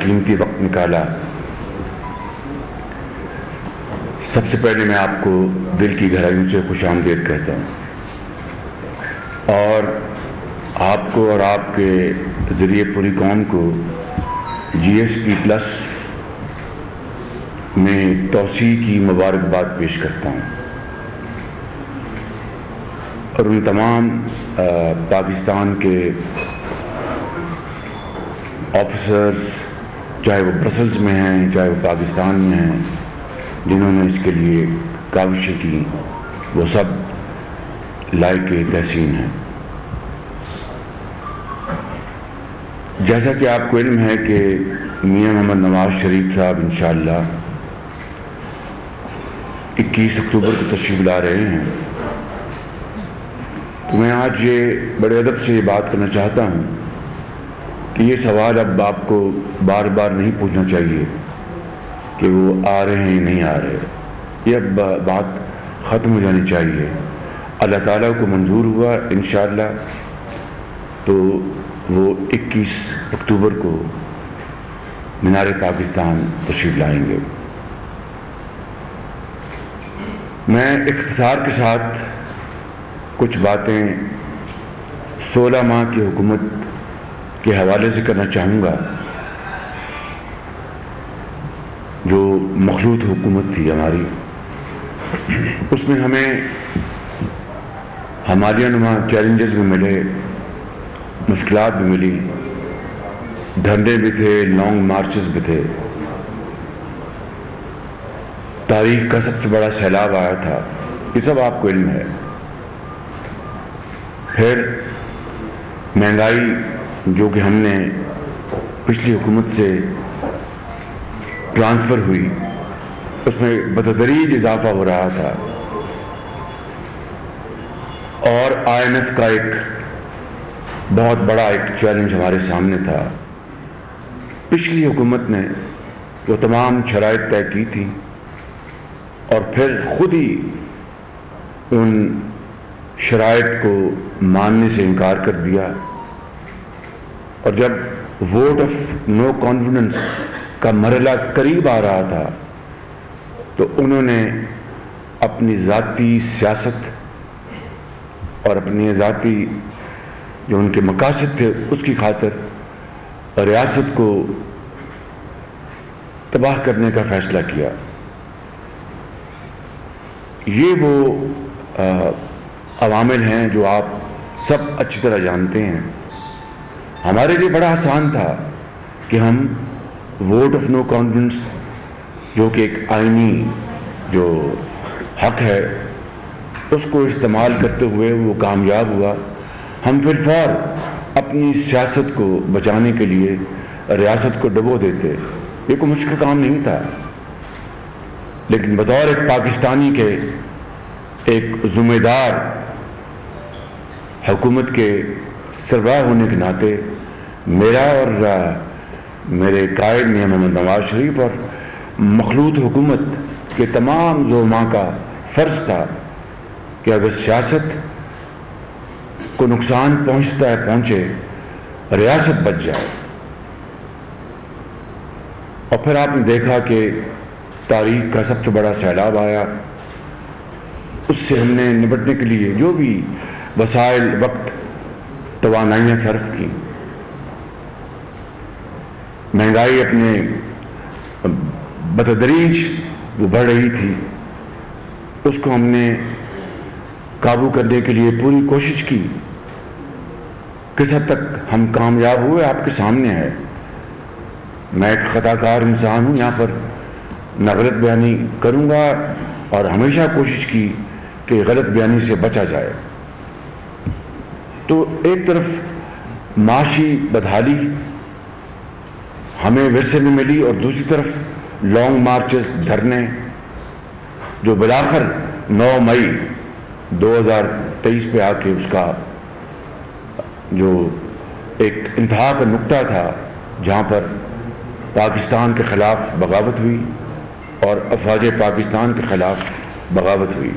قیمتی وقت نکالا. سب سے پہلے میں آپ کو دل کی گہرائیوں سے خوش آمدید کہتا ہوں، اور آپ کو اور آپ کے ذریعے پوری قوم کو GSP+ میں توسیع کی مبارکباد پیش کرتا ہوں، اور ان تمام پاکستان کے آفیسرز، چاہے وہ برسلز میں ہیں چاہے وہ پاکستان میں ہیں، جنہوں نے اس کے لیے کاوشیں کی، وہ سب لائق تحسین ہیں. جیسا کہ آپ کو علم ہے کہ میاں محمد نواز شریف صاحب انشاءاللہ 21 اکتوبر کو تشریف لا رہے ہیں، تو میں آج یہ بڑے ادب سے یہ بات کرنا چاہتا ہوں کہ یہ سوال اب آپ کو بار بار نہیں پوچھنا چاہیے کہ وہ آ رہے ہیں نہیں آ رہے. یہ اب بات ختم ہو جانی چاہیے. اللہ تعالیٰ کو منظور ہوا انشاءاللہ تو وہ 21 اکتوبر کو مینار پاکستان تشریف لائیں گے. میں اختصار کے ساتھ کچھ باتیں 16 ماہ کی حکومت کے حوالے سے کرنا چاہوں گا، جو مخلوط حکومت تھی ہماری. اس میں ہمیں ہمالیہ نما چیلنجز بھی ملے، مشکلات بھی ملی، دھرنے بھی تھے، لانگ مارچز بھی تھے. تاریخ کا سب سے بڑا سیلاب آیا تھا، یہ سب آپ کو علم ہے. پھر مہنگائی جو کہ ہم نے پچھلی حکومت سے ٹرانسفر ہوئی، اس میں بتدریج اضافہ ہو رہا تھا، اور IMF کا ایک بہت بڑا ایک چیلنج ہمارے سامنے تھا. پچھلی حکومت نے وہ تمام شرائط طے کی تھی اور پھر خود ہی ان شرائط کو ماننے سے انکار کر دیا، اور جب ووٹ آف نو کانفیڈنس کا مرحلہ قریب آ رہا تھا تو انہوں نے اپنی ذاتی سیاست اور اپنی ذاتی جو ان کے مقاصد تھے اس کی خاطر ریاست کو تباہ کرنے کا فیصلہ کیا. یہ وہ عوامل ہیں جو آپ سب اچھی طرح جانتے ہیں. ہمارے لیے بڑا آسان تھا کہ ہم ووٹ آف نو کانفیڈنس، جو کہ ایک آئینی جو حق ہے، اس کو استعمال کرتے ہوئے وہ کامیاب ہوا. ہم فی الفور اپنی سیاست کو بچانے کے لیے ریاست کو ڈبو دیتے. یہ کوئی مشکل کام نہیں تھا، لیکن بطور ایک پاکستانی کے ایک ذمہ دار حکومت کے سربراہ ہونے کے ناطے میرا اور میرے قائد میاں محمد نواز شریف اور مخلوط حکومت کے تمام زعماء کا فرض تھا کہ اگر سیاست کو نقصان پہنچتا ہے پہنچے، ریاست بچ جائے. اور پھر آپ نے دیکھا کہ تاریخ کا سب سے بڑا سیلاب آیا. اس سے ہم نے نپٹنے کے لیے جو بھی وسائل، وقت، توانائیاں صرف کی. مہنگائی اپنے بتدریج وہ بڑھ رہی تھی، اس کو ہم نے قابو کرنے کے لیے پوری کوشش کی. کس حد تک ہم کامیاب ہوئے آپ کے سامنے ہے. میں ایک خطا کار انسان ہوں، یہاں پر نہ غلط بیانی کروں گا، اور ہمیشہ کوشش کی کہ غلط بیانی سے بچا جائے. تو ایک طرف معاشی بدحالی ہمیں ورثے میں ملی، اور دوسری طرف لانگ مارچز، دھرنے، جو بالآخر 9 مئی 2023 پہ آ کے اس کا جو ایک انتہا کا نقطہ تھا، جہاں پر پاکستان کے خلاف بغاوت ہوئی اور افواج پاکستان کے خلاف بغاوت ہوئی.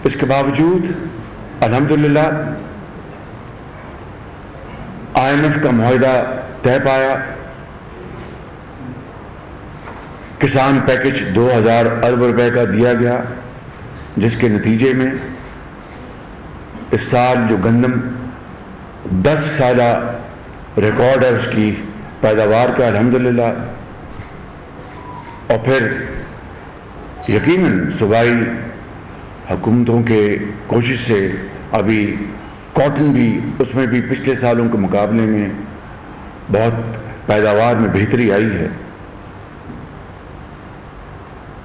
اس کے باوجود الحمدللہ IMF کا معاہدہ طے پایا. کسان پیکج 2000 ارب روپے کا دیا گیا، جس کے نتیجے میں اس سال جو گندم 10 سالہ ریکارڈ ہے اس کی پیداوار کا الحمدللہ. اور پھر یقیناً صوبائی حکومتوں کے کوشش سے ابھی کاٹن بھی اس میں بھی پچھلے سالوں کے مقابلے میں بہت پیداوار میں بہتری آئی ہے.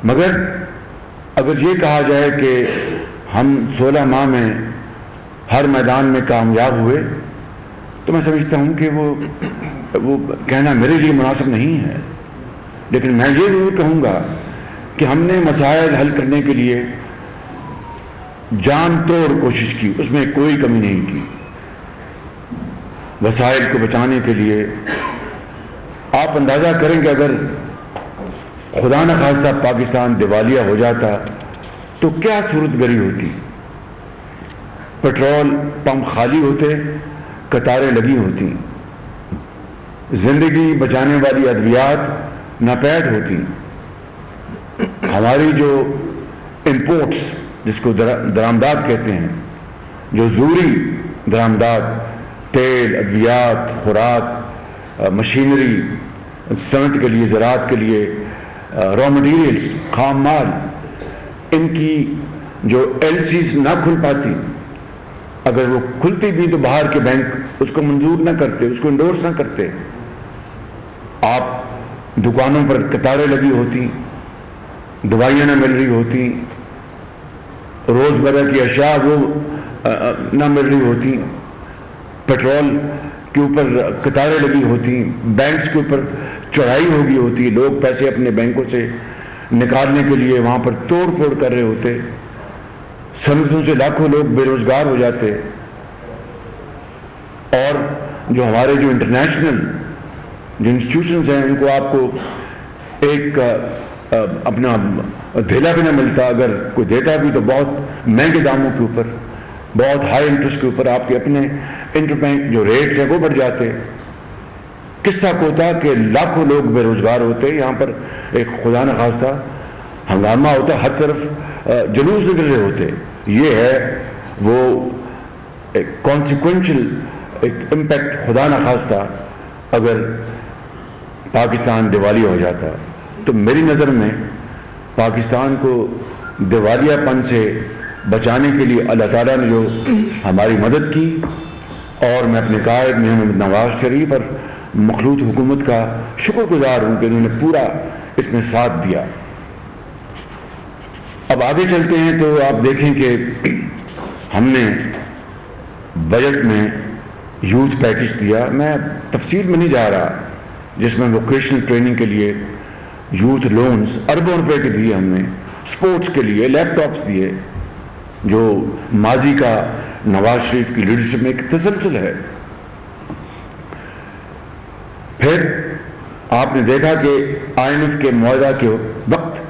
مگر اگر یہ کہا جائے کہ ہم 16 ماہ میں ہر میدان میں کامیاب ہوئے تو میں سمجھتا ہوں کہ وہ کہنا میرے لیے مناسب نہیں ہے. لیکن میں یہ ضرور کہوں گا کہ ہم نے مسائل حل کرنے کے لیے جان توڑ کوشش کی، اس میں کوئی کمی نہیں کی. وسائل کو بچانے کے لیے آپ اندازہ کریں کہ اگر خدا نخواستہ پاکستان دیوالیہ ہو جاتا تو کیا صورت گری ہوتی. پیٹرول پمپ خالی ہوتے، قطاریں لگی ہوتی، زندگی بچانے والی ادویات ناپید ہوتی. ہماری جو امپورٹس جس کو درآمدات کہتے ہیں، جو ضروری درآمدات، تیل، ادویات، خوراک، مشینری، صنعت کے لیے، زراعت کے لیے، را مٹیریلز، خام مال، ان کی جو ایل سیز نہ کھل پاتی، اگر وہ کھلتی بھی تو باہر کے بینک اس کو منظور نہ کرتے، اس کو انڈورس نہ کرتے. آپ دکانوں پر قطاریں لگی ہوتی، دوائیاں نہ مل رہی ہوتی، روزمرہ کی اشیاء وہ نہ مل رہی ہوتی، پیٹرول کے اوپر قطاریں لگی ہوتی، بینکس کے اوپر چڑھائی ہوگی ہوتی، لوگ پیسے اپنے بینکوں سے نکالنے کے لیے وہاں پر توڑ پھوڑ کر رہے ہوتے، صنعتوں سے لاکھوں لوگ بے روزگار ہو جاتے. اور جو ہمارے جو انٹرنیشنل جو انسٹیٹیوشنز ہیں ان کو آپ کو ایک اپنا دھیلا بھی نہ ملتا، اگر کوئی دیتا بھی تو بہت مہنگے داموں کے اوپر، بہت ہائی انٹرسٹ کے اوپر آپ کے اپنے انٹر بینک جو ریٹس ہیں وہ بڑھ جاتے. قصہ کو ہوتا کہ لاکھوں لوگ بے روزگار ہوتے، یہاں پر ایک خدا نخواستہ ہنگامہ ہوتا، ہر طرف جلوس نکل رہے ہوتے. یہ ہے وہ ایک کانسیکوینشل ایک امپیکٹ خدا نخواستہ اگر پاکستان دیوالیہ ہو جاتا. تو میری نظر میں پاکستان کو دیوالیہ پن سے بچانے کے لیے اللہ تعالیٰ نے جو ہماری مدد کی، اور میں اپنے قائد محمد نواز شریف اور مخلوط حکومت کا شکر گزار ہوں کہ انہوں نے پورا اس میں ساتھ دیا. اب آگے چلتے ہیں تو آپ دیکھیں کہ ہم نے بجٹ میں یوتھ پیکج دیا. میں تفصیل میں نہیں جا رہا، جس میں ووکیشنل ٹریننگ کے لیے یوتھ لونز اربوں روپے کے دیے، ہم نے سپورٹس کے لیے لیپ ٹاپس دیے، جو ماضی کا نواز شریف کی لیڈرشپ میں ایک تسلسل ہے. پھر آپ نے دیکھا کہ IMF کے معاہدہ کے وقت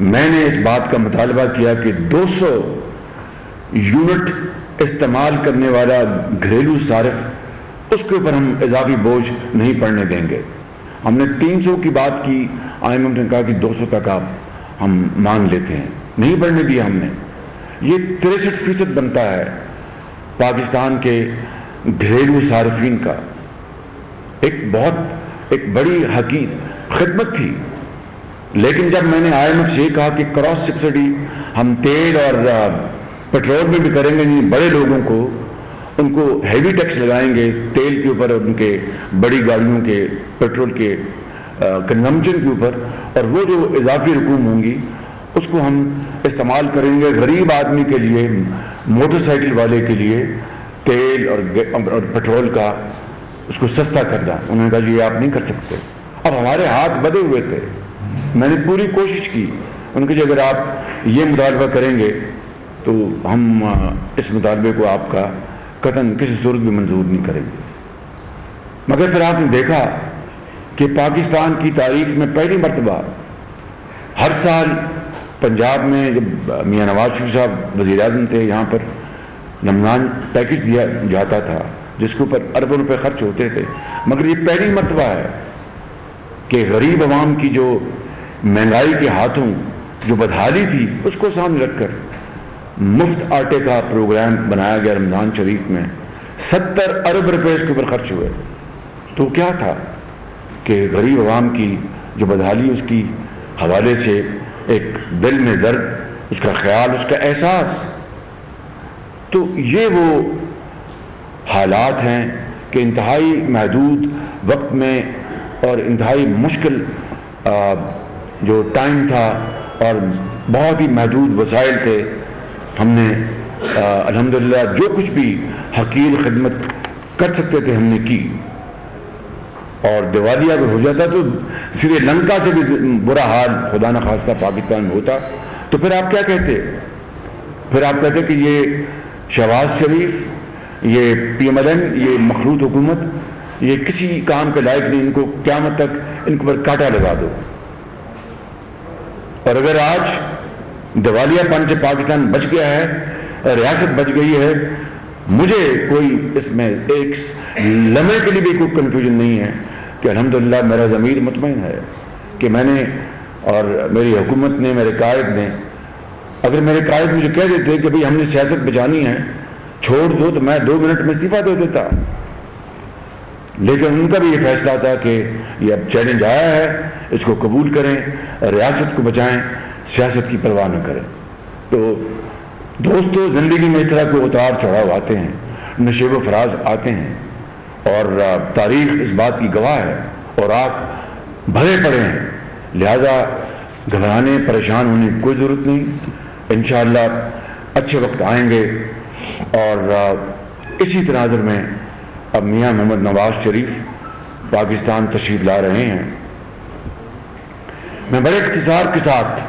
میں نے اس بات کا مطالبہ کیا کہ 200 یونٹ استعمال کرنے والا گھریلو صارف، اس کے اوپر ہم اضافی بوجھ نہیں پڑنے دیں گے. ہم نے 300 کی بات کی، IMF نے کہا کہ 200 تک آپ ہم مان لیتے ہیں، نہیں بڑھنے دیا ہم نے. یہ 63% بنتا ہے پاکستان کے گھریلو صارفین کا. ایک بڑی حقیقت خدمت تھی. لیکن جب میں نے IMF سے کہا کہ کراس سبسڈی ہم تیل اور پیٹرول میں بھی کریں گے، بڑے لوگوں کو ان کو ہیوی ٹیکس لگائیں گے تیل کے اوپر، ان کے بڑی گاڑیوں کے پیٹرول کے کنزمپشن کے اوپر، اور وہ جو اضافی رقوم ہوں گی اس کو ہم استعمال کریں گے غریب آدمی کے لیے، موٹر سائیکل والے کے لیے تیل اور پیٹرول کا اس کو سستا کرنا. انہوں نے کہا جی آپ نہیں کر سکتے. اب ہمارے ہاتھ بدے ہوئے تھے، میں نے پوری کوشش کی. ان کے اگر آپ یہ مطالبہ کریں گے تو ہم اس مطالبے کو آپ کا قطعاً کسی صورت بھی منظور نہیں کریں گے. مگر پھر آپ نے دیکھا کہ پاکستان کی تاریخ میں پہلی مرتبہ ہر سال پنجاب میں جب میاں نواز شریف صاحب وزیر اعظم تھے، یہاں پر رمضان پیکج دیا جاتا تھا جس کے اوپر اربوں روپے خرچ ہوتے تھے، مگر یہ پہلی مرتبہ ہے کہ غریب عوام کی جو مہنگائی کے ہاتھوں جو بدحالی تھی اس کو سامنے رکھ کر مفت آٹے کا پروگرام بنایا گیا رمضان شریف میں. 70 ارب روپے اس کے اوپر خرچ ہوئے. تو کیا تھا کہ غریب عوام کی جو بدحالی، اس کی حوالے سے ایک دل میں درد، اس کا خیال، اس کا احساس. تو یہ وہ حالات ہیں کہ انتہائی محدود وقت میں اور انتہائی مشکل جو ٹائم تھا اور بہت ہی محدود وسائل تھے، ہم نے الحمدللہ جو کچھ بھی حقیر خدمت کر سکتے تھے ہم نے کی. اور دیوالیہ اگر ہو جاتا تو سری لنکا سے بھی برا حال خدا نخواستہ پاکستان میں ہوتا، تو پھر آپ کیا کہتے؟ پھر آپ کہتے کہ یہ شہباز شریف، یہ PMLN، یہ مخلوط حکومت، یہ کسی کام کے لائق نہیں، ان کو قیامت تک ان کے اوپر کانٹا لگا دو. اور اگر آج دیوالیہ پن سے پاکستان بچ گیا ہے، ریاست بچ گئی ہے، مجھے کوئی اس میں ایک لمحے کے لیے بھی کوئی کنفیوژن نہیں ہے کہ الحمدللہ میرا ضمیر مطمئن ہے کہ میں نے اور میری حکومت نے، میرے قائد نے، اگر میرے قائد مجھے کہہ دیتے کہ بھئی ہم نے سیاست بچانی ہے، چھوڑ دو، تو میں 2 منٹ میں استعفیٰ دے دیتا. لیکن ان کا بھی یہ فیصلہ تھا کہ یہ اب چیلنج آیا ہے، اس کو قبول کریں، ریاست کو بچائیں، سیاست کی پرواہ نہ کریں. تو دوستو، زندگی میں اس طرح کوئی اتار چڑھاؤ آتے ہیں، نشیب و فراز آتے ہیں، اور تاریخ اس بات کی گواہ ہے، اور آپ بھرے پڑے ہیں. لہذا گھبرانے، پریشان ہونے کی کوئی ضرورت نہیں. انشاءاللہ اچھے وقت آئیں گے. اور اسی تناظر میں اب میاں محمد نواز شریف پاکستان تشریف لا رہے ہیں. میں بڑے اختصار کے ساتھ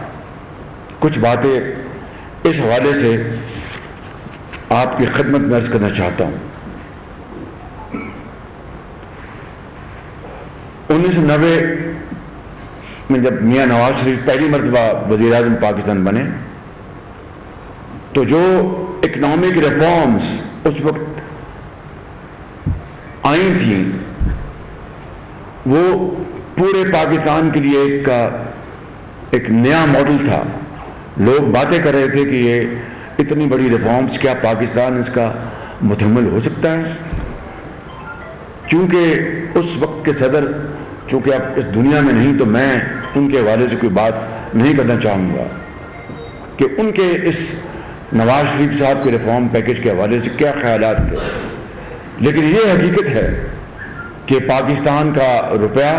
کچھ باتیں اس حوالے سے آپ کی خدمت میں عرض کرنا چاہتا ہوں. 1990 میں جب میاں نواز شریف پہلی مرتبہ وزیر اعظم پاکستان بنے تو جو اکنامک ریفارمز اس وقت آئی تھیں وہ پورے پاکستان کے لیے ایک نیا ماڈل تھا. لوگ باتیں کر رہے تھے کہ یہ اتنی بڑی ریفارمز، کیا پاکستان اس کا متحمل ہو سکتا ہے؟ چونکہ اس وقت کے صدر چونکہ اب اس دنیا میں نہیں، تو میں ان کے حوالے سے کوئی بات نہیں کرنا چاہوں گا کہ ان کے اس نواز شریف صاحب کے ریفارم پیکج کے حوالے سے کیا خیالات تھے. لیکن یہ حقیقت ہے کہ پاکستان کا روپیہ،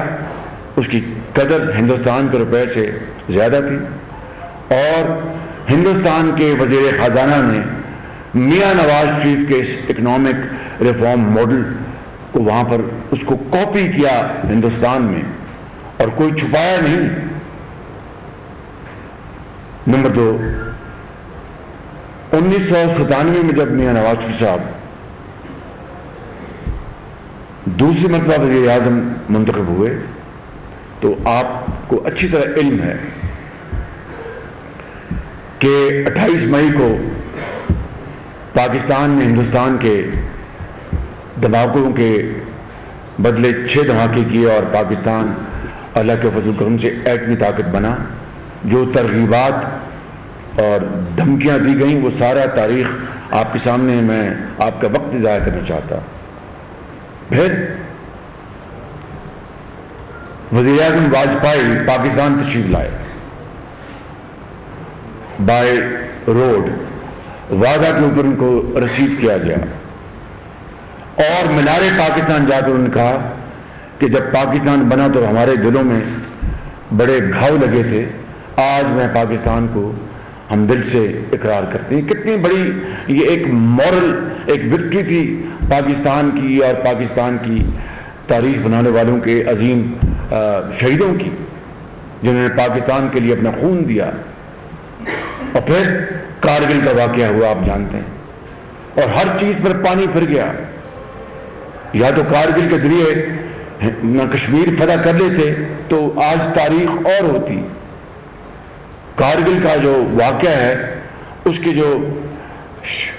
اس کی قدر ہندوستان کے روپے سے زیادہ تھی، اور ہندوستان کے وزیر خزانہ نے میاں نواز شریف کے اس اکنامک ریفارم ماڈل کو وہاں پر اس کو کاپی کیا ہندوستان میں، اور کوئی چھپایا نہیں. نمبر 2، 1997 میں جب میاں نواز شریف صاحب دوسری مرتبہ وزیر اعظم منتخب ہوئے تو آپ کو اچھی طرح علم ہے کہ 28 مئی کو پاکستان نے ہندوستان کے دھماکوں کے بدلے 6 دھماکے کیے، اور پاکستان اللہ کے فضل و کرم سے ایٹمی طاقت بنا. جو ترغیبات اور دھمکیاں دی گئیں وہ سارا تاریخ آپ کے سامنے، میں آپ کا وقت ضائع کرنا چاہتا. پھر وزیر اعظم واجپئی پاکستان تشریف لائے، بائی روڈ وعدہ کے اوپر ان کو رسیو کیا گیا، اور مینار پاکستان جا کر انہوں نے کہا کہ جب پاکستان بنا تو ہمارے دلوں میں بڑے گھاؤ لگے تھے، آج میں پاکستان کو ہم دل سے اقرار کرتے ہیں. کتنی بڑی یہ ایک مورل ایک وکٹری تھی پاکستان کی اور پاکستان کی تاریخ بنانے والوں کے عظیم شہیدوں کی، جنہوں نے پاکستان کے لیے اپنا خون دیا. اور پھر کارگل کا واقعہ ہوا، آپ جانتے ہیں، اور ہر چیز پر پانی پھر گیا. یا تو کارگل کے ذریعے نہ کشمیر فتح کر لیتے تو آج تاریخ اور ہوتی. کارگل کا جو واقعہ ہے اس کے جو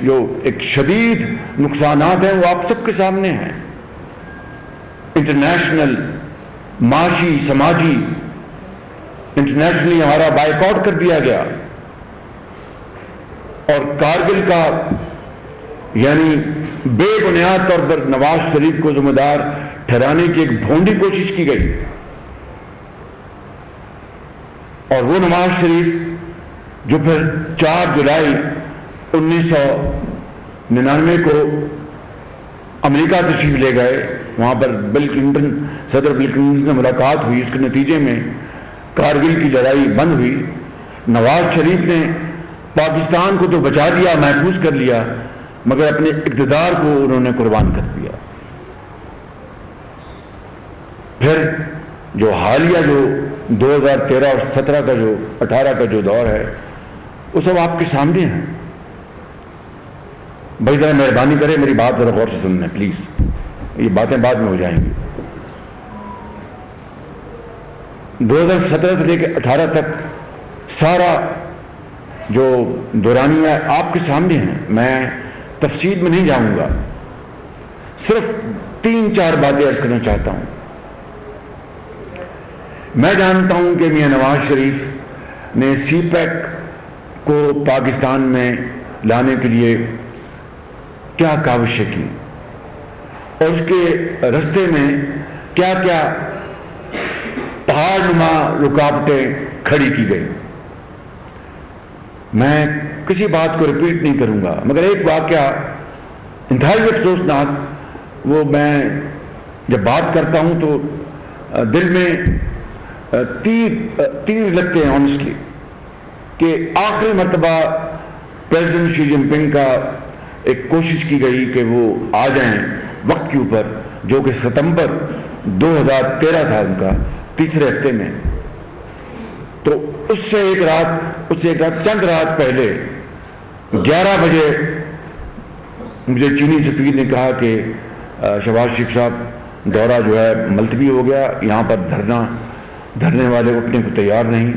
جو ایک شدید نقصانات ہیں وہ آپ سب کے سامنے ہیں. انٹرنیشنل معاشی سماجی انٹرنیشنلی ہمارا بائیکاٹ کر دیا گیا, اور کارگل کا یعنی بے بنیاد طور پر نواز شریف کو ذمہ دار ٹھہرانے کی ایک بھونڈی کوشش کی گئی, اور وہ نواز شریف جو پھر 4 جولائی 1999 کو امریکہ تشریف لے گئے, وہاں پر صدر بل کلنٹن سے ملاقات ہوئی, اس کے نتیجے میں کارگل کی لڑائی بند ہوئی. نواز شریف نے پاکستان کو تو بچا دیا, محفوظ کر لیا, مگر اپنے اقتدار کو انہوں نے قربان کر دیا. پھر جو حالیہ جو 2013 اور 17 کا جو 18 کا جو دور ہے وہ سب آپ کے سامنے ہے. بھائی ذرا مہربانی کریں, میری بات ذرا غور سے سننا پلیز, یہ باتیں بعد میں ہو جائیں گی. 2017 سے لے کے 18 تک سارا جو دورانیہ آپ کے سامنے ہے, میں تفصیل میں نہیں جاؤں گا, صرف 3-4 باتیں عرض کرنا چاہتا ہوں. میں جانتا ہوں کہ میاں نواز شریف نے سی پیک کو پاکستان میں لانے کے لیے کیا کاوشیں کی, اور اس کے رستے میں کیا کیا پہاڑ نما رکاوٹیں کھڑی کی گئی. میں کسی بات کو ریپیٹ نہیں کروں گا, مگر ایک واقعہ انتہائی افسوسناک, وہ میں جب بات کرتا ہوں تو دل میں تیر لگتے ہیں آنیسٹلی, کہ آخری مرتبہ پریزیڈنٹ شی جن پنگ کا ایک کوشش کی گئی کہ وہ آ جائیں وقت کے اوپر, جو کہ ستمبر 2013 تھا ان کا تیسرے ہفتے میں. تو اس سے ایک رات چند رات پہلے 11 بجے مجھے چینی سفیر نے کہا کہ شہباز شریف صاحب دورہ جو ہے ملتوی ہو گیا, یہاں پر دھرنے والے اٹھنے کو تیار نہیں,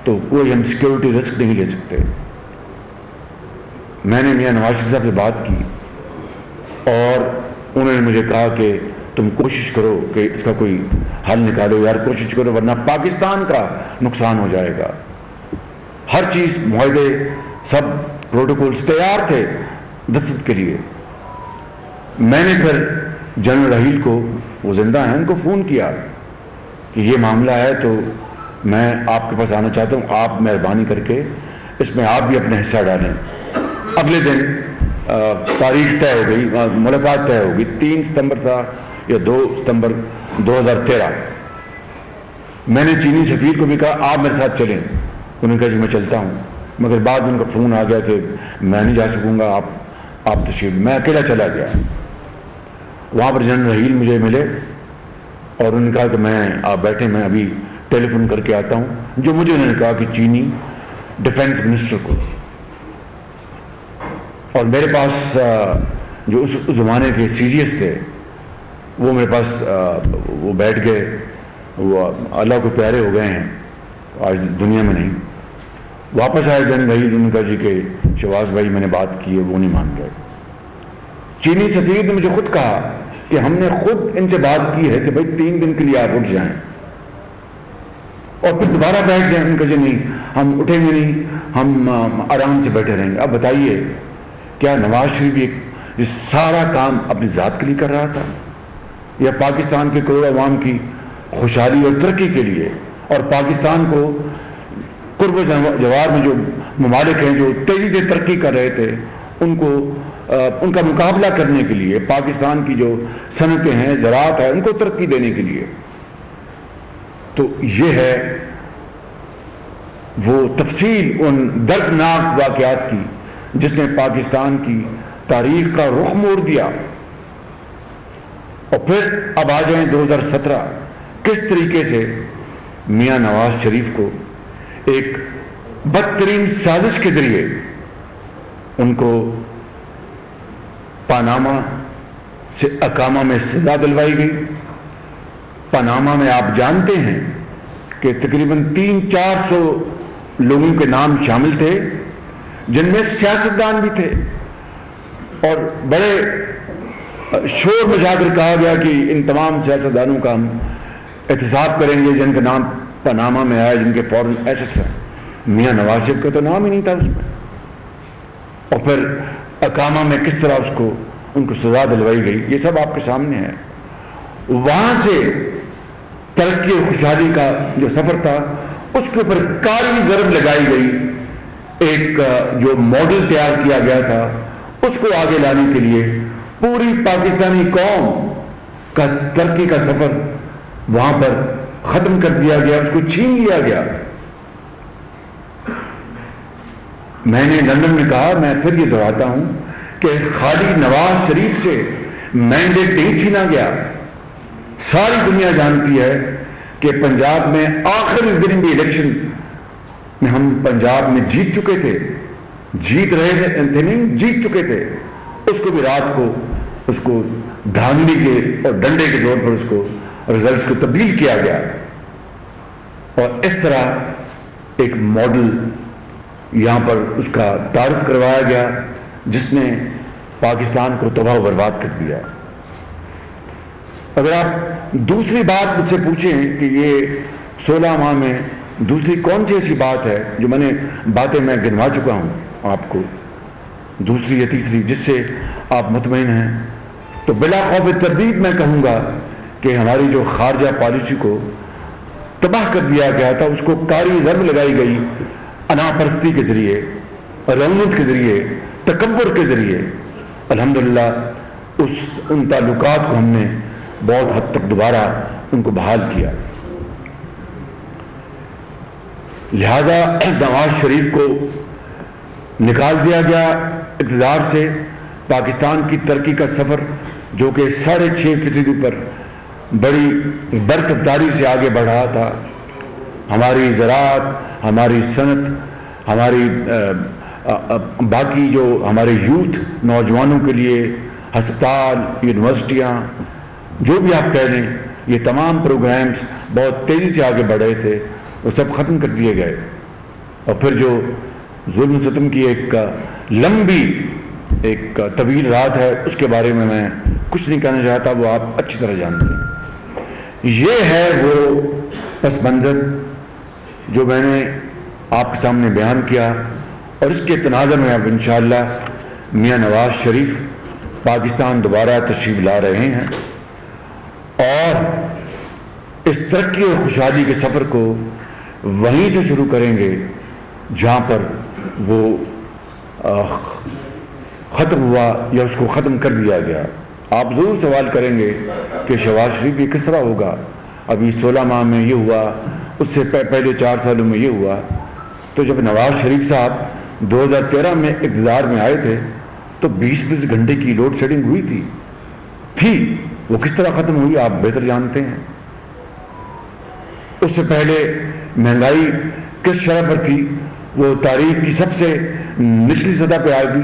تو کوئی ہم سیکیورٹی رسک نہیں لے سکتے. میں نے میاں نواز شریف صاحب سے بات کی اور انہوں نے مجھے کہا کہ تم کوشش کرو کہ اس کا کوئی حل نکالو یار, کوشش کرو ورنہ پاکستان کا نقصان ہو جائے گا. ہر چیز معاہدے سب پروٹوکولز تیار تھے دستخط کے لیے. میں نے پھر جنرل راحیل کو, وہ زندہ ہیں, ان کو فون کیا کہ یہ معاملہ ہے تو میں آپ کے پاس آنا چاہتا ہوں, آپ مہربانی کر کے اس میں آپ بھی اپنا حصہ ڈالیں. اگلے دن تاریخ طے ہو گئی, ملاقات طے ہو گئی, 3 ستمبر تھا یا 2 ستمبر 2013. میں نے چینی سفیر کو بھی کہا آپ میرے ساتھ چلیں, انہوں نے کہا جی میں چلتا ہوں, مگر بعد ان کا فون آ گیا کہ میں نہیں جا سکوں گا, آپ تشریف. میں اکیلا چلا گیا. وہاں پر جنرل راحیل مجھے ملے اور انہوں نے کہا کہ آپ بیٹھے, میں ابھی ٹیلی فون کر کے آتا ہوں, جو مجھے انہوں نے کہا کہ چینی ڈیفینس منسٹر کو. اور میرے پاس جو اس زمانے کے سی جی ایس تھے وہ میرے پاس وہ بیٹھ گئے, وہ اللہ کو پیارے ہو گئے ہیں, آج دنیا میں نہیں. واپس آئے جنرل راحیل, انہوں نے کہا جی کہ شہباز بھائی میں نے بات کی ہے, وہ نہیں مان گئے. چینی سفیر نے مجھے خود کہا کہ ہم نے خود ان سے بات کی ہے کہ بھائی 3 دن کے لیے آپ اٹھ جائیں اور پھر دوبارہ بیٹھ جائیں. ان کا جی نہیں, ہم اٹھیں گے نہیں, ہم آرام سے بیٹھے رہیں گے. اب بتائیے کیا نواز شریف یہ سارا کام اپنی ذات کے لیے کر رہا تھا یا پاکستان کے کروڑ عوام کی خوشحالی اور ترقی کے لیے, اور پاکستان کو قرب و جوار میں جو ممالک ہیں جو تیزی سے ترقی کر رہے تھے ان کا مقابلہ کرنے کے لیے, پاکستان کی جو صنعتیں ہیں, زراعت ہے, ان کو ترقی دینے کے لیے. تو یہ ہے وہ تفصیل ان دردناک واقعات کی جس نے پاکستان کی تاریخ کا رخ موڑ دیا. اور پھر اب آ جائیں 2017, کس طریقے سے میاں نواز شریف کو ایک بدترین سازش کے ذریعے ان کو پاناما سے اقامہ میں سزا دلوائی گئی. پاناما میں آپ جانتے ہیں کہ تقریباً 300-400 لوگوں کے نام شامل تھے, جن میں سیاستدان بھی تھے, اور بڑے شور مچا کر کہا گیا کہ ان تمام سیاستدانوں کا ہم احتساب کریں گے جن کا نام پاناما میں آیا، جن کے فورن ایسٹس ہیں۔ میاں نواز شریف کا تو نام ہی نہیں تھا اس میں، اور پھر اقامہ میں کس طرح ان کو سزا دلوائی گئی، یہ سب آپ کے سامنے ہے۔ وہاں سے ترقی اور خوشحالی کا جو سفر تھا اس کے اوپر کاری ضرب لگائی گئی، ایک جو ماڈل تیار کیا گیا تھا اس کو آگے لانے کے لیے پوری پاکستانی قوم کا ترقی کا سفر وہاں پر ختم کر دیا گیا، اس کو چھین لیا گیا۔ میں نے لندن میں کہا، میں پھر یہ دہراتا ہوں کہ خالی نواز شریف سے مینڈیٹ نہیں چھینا گیا۔ ساری دنیا جانتی ہے کہ پنجاب میں آخری دن بھی الیکشن میں ہم پنجاب میں جیت چکے تھے، جیت رہے تھے نہیں، جیت چکے تھے۔ اس کو بھی رات کو اس کو دھاندلی کے اور ڈنڈے کے زور پر اس کو رزلٹس کو تبدیل کیا گیا، اور اس طرح ایک ماڈل یہاں پر اس کا تعارف کروایا گیا جس نے پاکستان کو تباہ و برباد کر دیا۔ اگر آپ دوسری بات مجھ سے پوچھیں کہ یہ 16 ماہ میں دوسری کون سی ایسی بات ہے جو باتیں میں گنوا چکا ہوں آپ کو، دوسری یا تیسری جس سے آپ مطمئن ہیں، تو بلا خوف تردید میں کہوں گا کہ ہماری جو خارجہ پالیسی کو تباہ کر دیا گیا تھا، اس کو کاری ضرب لگائی گئی انا پرستی کے ذریعے، رغبت کے ذریعے، تکبر کے ذریعے۔ الحمدللہ ان تعلقات کو ہم نے بہت حد تک دوبارہ ان کو بحال کیا۔ لہذا نواز شریف کو نکال دیا گیا اقتدار سے۔ پاکستان کی ترقی کا سفر جو کہ 6.5% پر بڑی برکتاری سے آگے بڑھ رہا تھا، ہماری زراعت، ہماری صنعت، ہماری باقی جو ہمارے یوتھ نوجوانوں کے لیے ہسپتال، یونیورسٹیاں، جو بھی آپ کہہ لیں، یہ تمام پروگرامز بہت تیزی سے آگے بڑھ رہے تھے، وہ سب ختم کر دیے گئے۔ اور پھر جو ظلم و ستم کی ایک لمبی ایک طویل رات ہے، اس کے بارے میں کچھ نہیں کہنا چاہتا، وہ آپ اچھی طرح جانتے ہیں۔ یہ ہے وہ پس منظر جو میں نے آپ کے سامنے بیان کیا، اور اس کے تناظر میں اب انشاءاللہ میاں نواز شریف پاکستان دوبارہ تشریف لا رہے ہیں، اور اس ترقی اور خوشحالی کے سفر کو وہیں سے شروع کریں گے جہاں پر وہ ختم ہوا یا اس کو ختم کر دیا گیا۔ آپ ضرور سوال کریں گے کہ شہباز شریف یہ کس طرح ہوگا، ابھی 16 ماہ میں یہ ہوا، اس سے پہلے 4 سالوں میں یہ ہوا۔ تو جب نواز شریف صاحب 2013 میں اقتدار میں آئے تھے تو 20 گھنٹے کی لوڈ شیڈنگ ہوئی تھی، وہ کس طرح ختم ہوئی آپ بہتر جانتے ہیں۔ اس سے پہلے مہنگائی کس شرح پر تھی، وہ تاریخ کی سب سے نچلی سطح پہ آئے گی،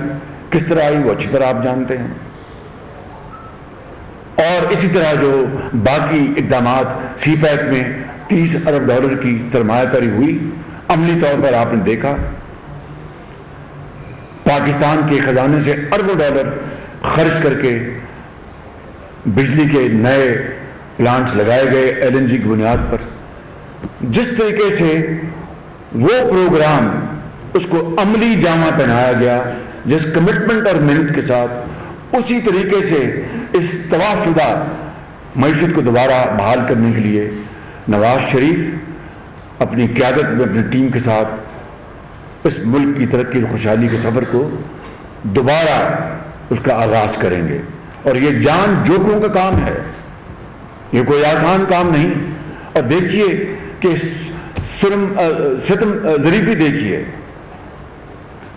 کس طرح آئی وہ اچھی طرح آپ جانتے ہیں۔ اور اسی طرح جو باقی اقدامات، سی پیک میں $30 ارب کی سرمایہ کاری ہوئی، عملی طور پر آپ نے دیکھا پاکستان کے خزانے سے اربوں ڈالر خرچ کر کے بجلی کے نئے پلانٹس لگائے گئے LNG کی بنیاد پر۔ جس طریقے سے وہ پروگرام اس کو عملی جامہ پہنایا گیا، جس کمٹمنٹ اور محنت کے ساتھ، اسی طریقے سے اس تباہ شدہ معیشت کو دوبارہ بحال کرنے کے لیے نواز شریف اپنی قیادت میں اپنی ٹیم کے ساتھ اس ملک کی ترقی اور خوشحالی کے سفر کو دوبارہ اس کا آغاز کریں گے۔ اور یہ جان جوکھوں کا کام ہے، یہ کوئی آسان کام نہیں۔ اور دیکھیے کہ ستم ظریفی دیکھیے،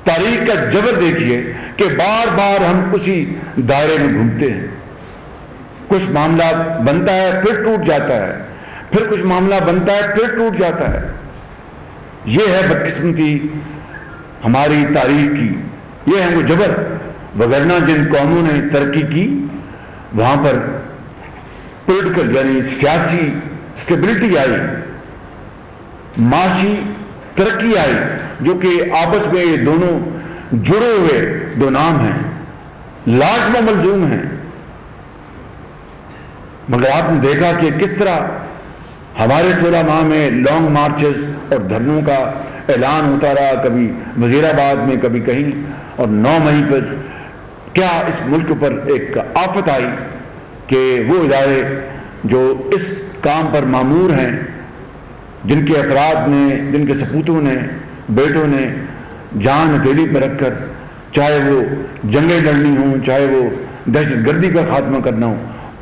تاریخ کا جبر دیکھیے کہ بار بار ہم اسی دائرے میں گھومتے ہیں۔ کچھ معاملہ بنتا ہے پھر ٹوٹ جاتا ہے، پھر کچھ معاملہ بنتا ہے پھر ٹوٹ جاتا ہے۔ یہ ہے بدقسمتی ہماری تاریخ کی، یہ ہے وہ جبر۔ وگرنہ جن قوموں نے ترقی کی وہاں پر پولیٹیکل یعنی سیاسی اسٹیبلٹی آئی، معاشی ترقی آئی، جو کہ آپس میں یہ دونوں جڑے ہوئے دو نام ہیں۔ لازم و ملزوم ہیں، مگر آپ نے دیکھا کہ کس طرح ہمارے 16 ماہ میں لانگ مارچز اور دھرنوں کا اعلان ہوتا رہا، کبھی وزیر آباد میں کبھی کہیں، اور 9 مئی پر کیا اس ملک پر ایک آفت آئی کہ وہ ادارے جو اس کام پر مامور ہیں، جن کے افراد نے، جن کے سپوتوں نے، بیٹوں نے جان ہتھیلی پہ رکھ کر، چاہے وہ جنگیں لڑنی ہوں، چاہے وہ دہشت گردی کا خاتمہ کرنا ہو،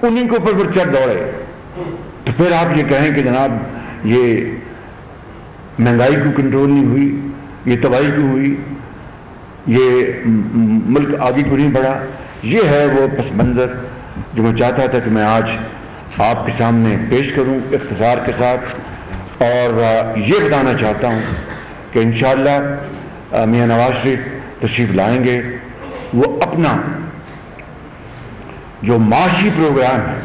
انہیں کے اوپر چڑھ دوڑے، تو پھر آپ یہ کہیں کہ جناب یہ مہنگائی کو کنٹرول نہیں ہوئی، یہ تباہی کیوں ہوئی، یہ ملک آگے کیوں نہیں بڑھا؟ یہ ہے وہ پس منظر جو میں چاہتا تھا کہ میں آج آپ کے سامنے پیش کروں اختصار کے ساتھ، اور یہ بتانا چاہتا ہوں کہ انشاءاللہ میاں نواز شریف تشریف لائیں گے، وہ اپنا جو معاشی پروگرام ہے،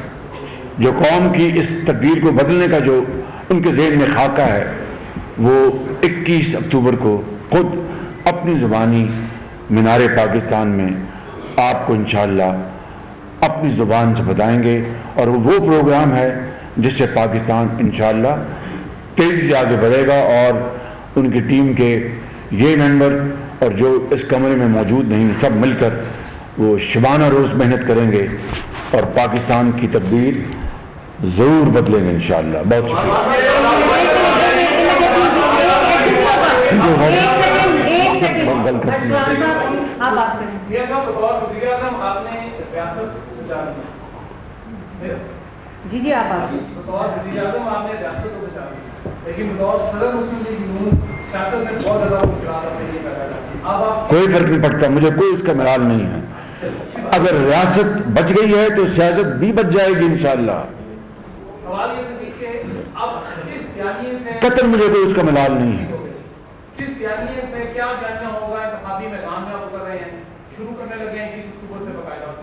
جو قوم کی اس تقدیر کو بدلنے کا جو ان کے ذہن میں خاکہ ہے، وہ 21 اکتوبر کو خود اپنی زبانی مینار پاکستان میں آپ کو انشاءاللہ اپنی زبان سے بتائیں گے، اور وہ پروگرام ہے جس سے پاکستان انشاءاللہ تیزی سے آگے بڑھے گا، اور ان کی ٹیم کے یہ ممبر اور جو اس کمرے میں موجود نہیں، سب مل کر وہ شبانہ روز محنت کریں گے اور پاکستان کی تقدیر ضرور بدلیں گے انشاءاللہ۔ بہت جی آپ کوئی فرق نہیں پڑتا، مجھے کوئی اس کا ملال نہیں ہے، اگر ریاست بچ گئی ہے تو سیاست بھی بچ جائے گی انشاءاللہ، قطر مجھے کوئی اس کا ملال نہیں ہے۔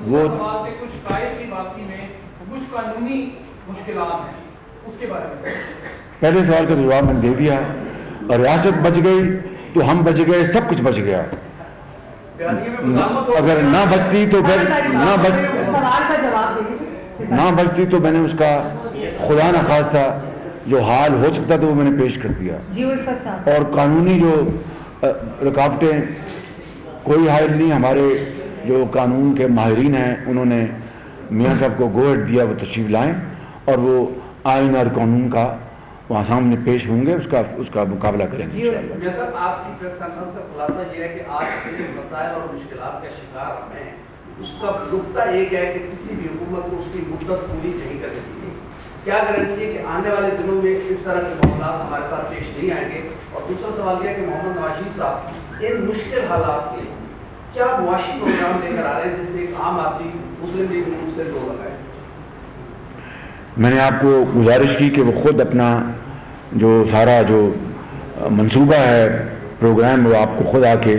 وہ پہلے سوال کا جواب میں نے دے دیا، اور ریاست بچ گئی تو ہم بچ گئے، سب کچھ بچ گیا، اگر نہ بچتی تو پھر نہ بچتی تو میں نے اس کا خدا نہ خواستہ جو حال ہو سکتا تھا وہ میں نے پیش کر دیا، اور قانونی جو رکاوٹیں کوئی حائل نہیں، ہمارے جو قانون کے ماہرین ہیں انہوں نے میاں صاحب کو گو ہیڈ دیا، وہ تشریف لائیں اور وہ آئین اور قانون کا وہاں سامنے پیش ہوں گے، اس کا مقابلہ کریں گے انشاءاللہ۔ میاں صاحب آپ کی پریس کانفرنس کا خلاصہ یہ ہے کہ آج کے مسائل اور مشکلات کا شکار ہیں، اس کا نقطہ ایک ہے کہ کسی بھی حکومت کو اس کی مدت پوری نہیں کر سکتی، کیا گارنٹی ہے کہ آنے والے دنوں میں اس طرح کے معاملات ہمارے ساتھ پیش نہیں آئیں گے؟ اور دوسرا سوال یہ ہے کہ محمد نواز شریف صاحب ان مشکل حالات میں کیا معاشی پروگرام لے کر آ رہے ہیں جس سے ایک عام آدمی مسلم لیگ نون سے جوڑ لگائے؟ میں نے آپ کو گزارش کی کہ وہ خود اپنا جو سارا جو منصوبہ ہے پروگرام وہ آپ کو خود آ کے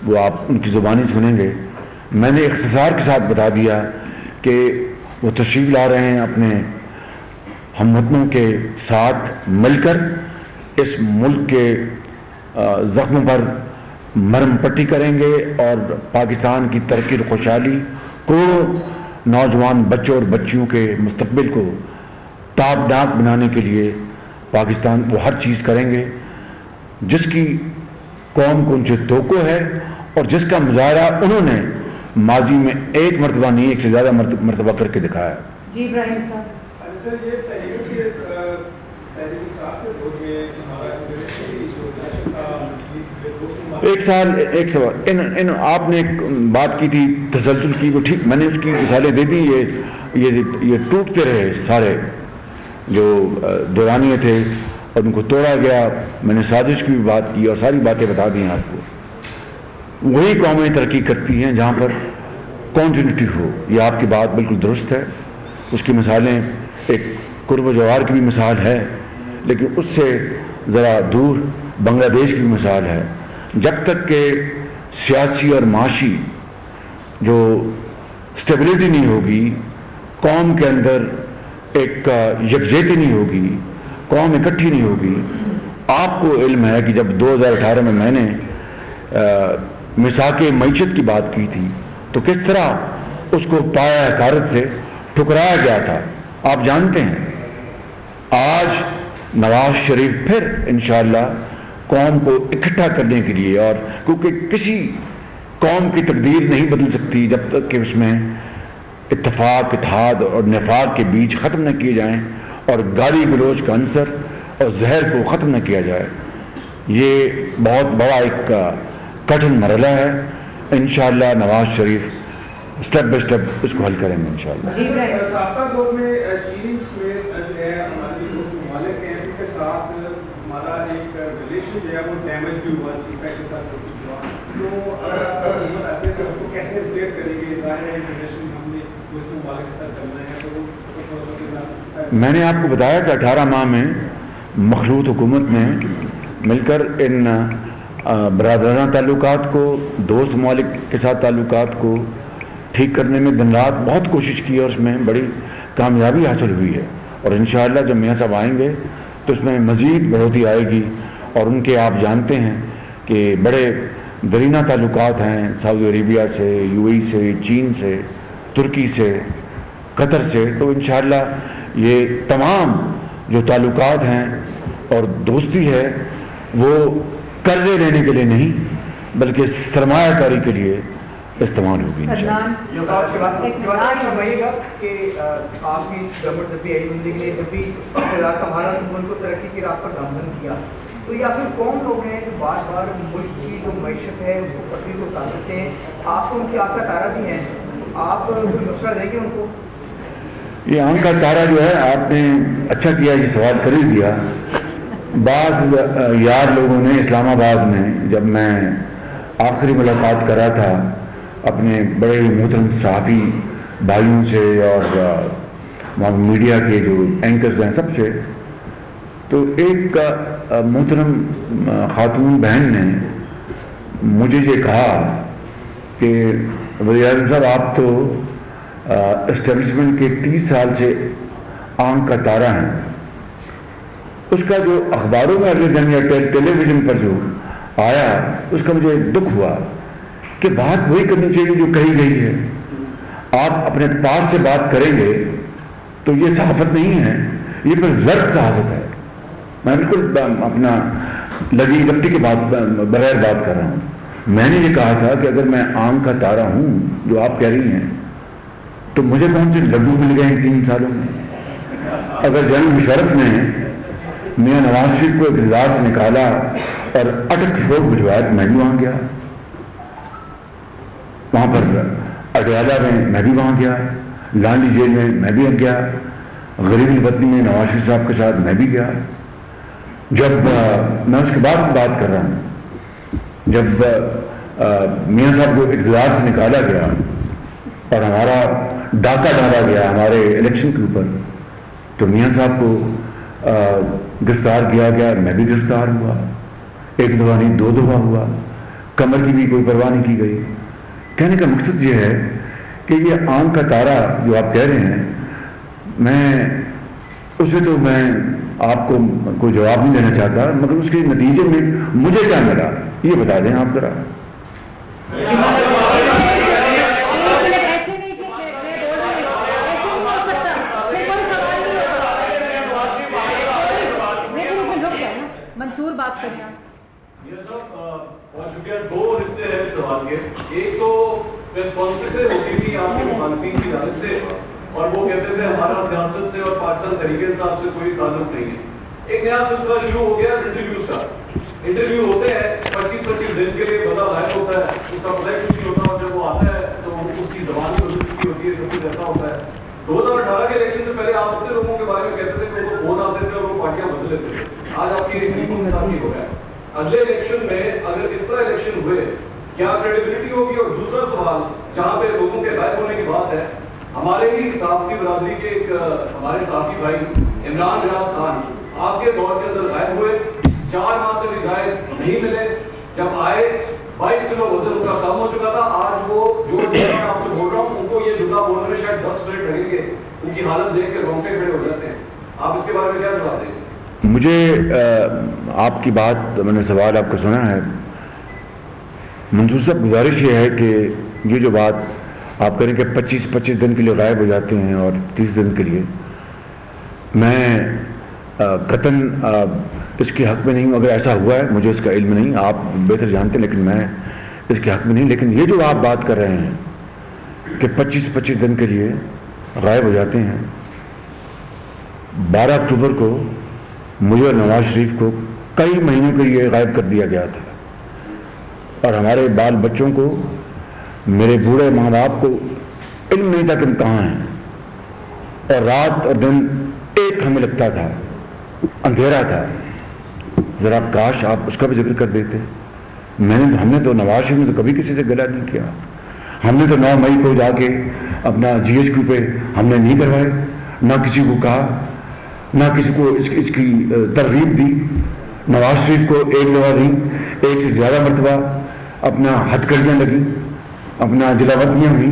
وہ آپ ان کی زبانی سنیں گے۔ میں نے اختصار کے ساتھ بتا دیا کہ وہ تشریف لا رہے ہیں، اپنے ہم وطنوں کے ساتھ مل کر اس ملک کے زخموں پر مرہم پٹی کریں گے، اور پاکستان کی ترقی اور خوشحالی کو، نوجوان بچوں اور بچیوں کے مستقبل کو تابناک بنانے کے لیے پاکستان وہ ہر چیز کریں گے جس کی قوم کو ان سے توقع ہے، اور جس کا مظاہرہ انہوں نے ماضی میں ایک مرتبہ نہیں، ایک سے زیادہ مرتبہ کر کے دکھایا۔ جی ابراہیم صاحب، ایک سوال آپ نے ایک بات کی تھی تسلسل کی، وہ ٹھیک، میں نے اس کی مثالیں دے دی، یہ ٹوٹتے رہے سارے جو دورانیے تھے اور ان کو توڑا گیا، میں نے سازش کی بھی بات کی اور ساری باتیں بتا دی ہیں آپ کو۔ وہی قومیں ترقی کرتی ہیں جہاں پر کنٹینیوٹی ہو، یہ آپ کی بات بالکل درست ہے، اس کی مثالیں ایک قرب و جوار کی بھی مثال ہے، لیکن اس سے ذرا دور بنگلہ دیش کی بھی مثال ہے۔ جب تک کہ سیاسی اور معاشی جو سٹیبلٹی نہیں ہوگی، قوم کے اندر ایک یکجہتی نہیں ہوگی، قوم اکٹھی نہیں ہوگی۔ آپ کو علم ہے کہ جب 2018 میں نے میثاق معیشت کی بات کی تھی تو کس طرح اس کو پایا حقارت سے ٹھکرایا گیا تھا آپ جانتے ہیں. آج نواز شریف پھر انشاءاللہ قوم کو اکٹھا کرنے کے لیے، اور کیونکہ کسی قوم کی تقدیر نہیں بدل سکتی جب تک کہ اس میں اتفاق، اتحاد اور نفاق کے بیچ ختم نہ کیے جائیں اور گالی گلوچ کا عنصر اور زہر کو ختم نہ کیا جائے. یہ بہت بڑا ایک کٹھن مرحلہ ہے. انشاءاللہ Nawaz Sharif step by step اس کو حل کریں گے انشاءاللہ. سابقہ دور میں چین سمیت جو ہے ہمارے دوست ممالک ہیں ان کے ساتھ ہمارا ایک ریلیشن جو ہے وہ ڈیمیج بھی ہوا سیپا کے ساتھ ہوا. تو اگر آپ حکومت آتے ہیں تو اس کو کیسے ریپیئر کریں گے؟ ظاہر ہے ریلیشن ہم نے دوست ممالک کے ساتھ چلنا ہے تو میں نے آپ کو بتایا کہ 18 ماہ میں مخلوط حکومت نے مل کر ان برادرانہ تعلقات کو، دوست ممالک کے ساتھ تعلقات کو ٹھیک کرنے میں دن رات بہت کوشش کی اور اس میں بڑی کامیابی حاصل ہوئی ہے. اور انشاءاللہ جب میاں صاحب آئیں گے تو اس میں مزید بڑھوتری آئے گی. اور ان کے آپ جانتے ہیں کہ بڑے درینہ تعلقات ہیں سعودی عربیہ سے، یو اے ای سے، چین سے، ترکی سے، قطر سے. تو انشاءاللہ یہ تمام جو تعلقات ہیں اور دوستی ہے وہ قرضے لینے کے لیے نہیں بلکہ سرمایہ کاری کے لیے استعمال ہوگی انشاءاللہ. فرمائیے گا کہ آپ کی گورنمنٹ جب بھی آئی زندگی نے جب بھی اقتدار سنبھالا تو ملک کو ترقی کی راہ پر گامزن کیا، تو یہ آخر کون لوگ ہیں جو بار بار ملک کی جو معیشت ہے اس کو پٹری کو اتارتے ہیں؟ آپ تو ان کی آنکھ کا تارا بھی ہیں، آپ کوئی مشورہ دیں گے ان کو؟ یہ آنکھ کا تارا جو ہے آپ نے اچھا کیا یہ سوال کر ہی دیا. بعض یار لوگوں نے اسلام آباد میں جب میں آخری ملاقات کرا تھا اپنے بڑے محترم صحافی بھائیوں سے اور وہاں میڈیا کے جو اینکرز ہیں سب سے، تو ایک محترم خاتون بہن نے مجھے یہ کہا کہ وزیر اعظم صاحب آپ تو اسٹیبلشمنٹ کے 30 سال سے آنکھ کا تارا ہیں. اس کا جو اخباروں میں اگلے دن یا ٹیلی ویژن پر جو آیا اس کا مجھے دکھ ہوا کہ بات وہی کرنی چاہیے جو کہی گئی ہے. آپ اپنے پاس سے بات کریں گے تو یہ صحافت نہیں ہے، یہ پھر زرد صحافت ہے. میں بالکل اپنا لگی لپٹی کے بات بغیر بات کر رہا ہوں. میں نے یہ کہا تھا کہ اگر میں آنکھ کا تارا ہوں جو آپ کہہ رہی ہیں تو مجھے کون سے لڈو مل گئے ان 3 سالوں میں. اگر جنرل مشرف نے میاں نواز شریف کو اقتدار سے نکالا اور اٹک فروغ بھجوایا تو میں بھی وہاں گیا. وہاں پر اڈیالہ میں بھی وہاں گیا، لانڈی جیل میں بھی گیا، غریب الوطنی میں نواز شریف صاحب کے ساتھ میں بھی گیا. جب میں اس کے بعد کی بات کر رہا ہوں، جب میاں صاحب کو اقتدار سے نکالا گیا اور ہمارا ڈاکہ ڈالا گیا ہمارے الیکشن کے اوپر تو میاں صاحب کو گرفتار کیا گیا. میں بھی گرفتار ہوا، 1 دفعہ نہیں 2 دفعہ ہوا. کمر کی بھی کوئی پرواہ نہیں کی گئی. کہنے کا مقصد یہ ہے کہ یہ آنکھ کا تارا جو آپ کہہ رہے ہیں، میں اسے تو میں آپ کو کوئی جواب نہیں دینا چاہتا، مگر اس کے نتیجے میں مجھے کیا ملا یہ بتا دیں آپ ذرا. منصور بات کریں آپ. یہ سب بہت شکریہ. 2 حصے ہیں اس سوال کے. ایک تو پریس کانفرنس ہوتی تھی آپ کے مخالفین کی جانب سے اور وہ کہتے تھے ہمارا سیاست سے اور پاکستان تحریک انصاف سے کوئی تعلق نہیں ہے. ایک نیا سلسلہ شروع ہو گیا انٹرویوز کا. انٹرویو ہوتے ہیں 25-25 دن کے لیے بندہ غائب ہوتا ہے، اس کا پتہ کچھ نہیں ہوتا، اور جب وہ آتا ہے تو اس کی زبان بھی بدل چکی ہوتی ہے، سب کچھ ایسا ہوتا ہے. 2018 کے الیکشن سے پہلے آپ اپنے لوگوں کے بارے میں کہتے تھے کہ وہ فون آتے تھے اور وہ پارٹیاں بدل لیتے تھے. آج آپ کی ایک بالکل انصافی ہو گیا. اگلے الیکشن میں اگر اس طرح الیکشن ہوئے کیا کریڈیبلٹی ہوگی؟ اور دوسرا سوال جہاں پہ لوگوں کے غائب ہونے کی بات ہے، ہمارے ہی صحافتی برادری کے ایک ہمارے صحافی بھائی عمران ریاض خان آپ کے دور کے اندر غائب ہوئے، 4 ماہ سے بھی زائد نہیں ملے. جب آئے 22 کلو وزن ان کا کم ہو چکا تھا. آج وہ جو آپ سے بول رہا ہوں ان کو یہ جملہ بولنے میں شاید 10 منٹ لگیں گے. ان کی حالت دیکھ کے رونگٹے کھڑے ہو جاتے ہیں. آپ اس کے بارے میں کیا جواب دیں گے؟ مجھے آپ کی بات، میں نے سوال آپ کو سنا ہے. منصور صاحب گزارش یہ ہے کہ یہ جو بات آپ کہیں کہ 25 دن کے لیے غائب ہو جاتے ہیں اور 30 دن کے لیے. میں قطعاً اس کے حق میں نہیں ہوں. اگر ایسا ہوا ہے مجھے اس کا علم نہیں, آپ بہتر جانتے ہیں, لیکن میں اس کے حق میں نہیں. لیکن یہ جو آپ بات کر رہے ہیں کہ 25 دن کے لیے غائب ہو جاتے ہیں, 12 اکتوبر کو مجھے اور نواز شریف کو کئی مہینوں کے لیے غائب کر دیا گیا تھا, اور ہمارے بال بچوں کو, میرے بوڑھے ماں باپ کو علم نہیں تھا کہ ہم کہاں ہیں, اور رات اور دن ایک ہمیں لگتا تھا, اندھیرا تھا. ذرا کاش آپ اس کا بھی ذکر کر دیتے. ہم نے تو نواز شریف نے تو کبھی کسی سے گلا نہیں کیا. ہم نے تو 9 مئی کو جا کے اپنا GHQ پہ ہم نے نہیں کروائے, نہ کسی کو کہا, نہ کسی کو اس کی ترغیب دی. نواز شریف کو ایک دفعہ دی, ایک سے زیادہ مرتبہ اپنا ہتھکڑیاں لگی, اپنا جلاوطنیاں ہوئیں,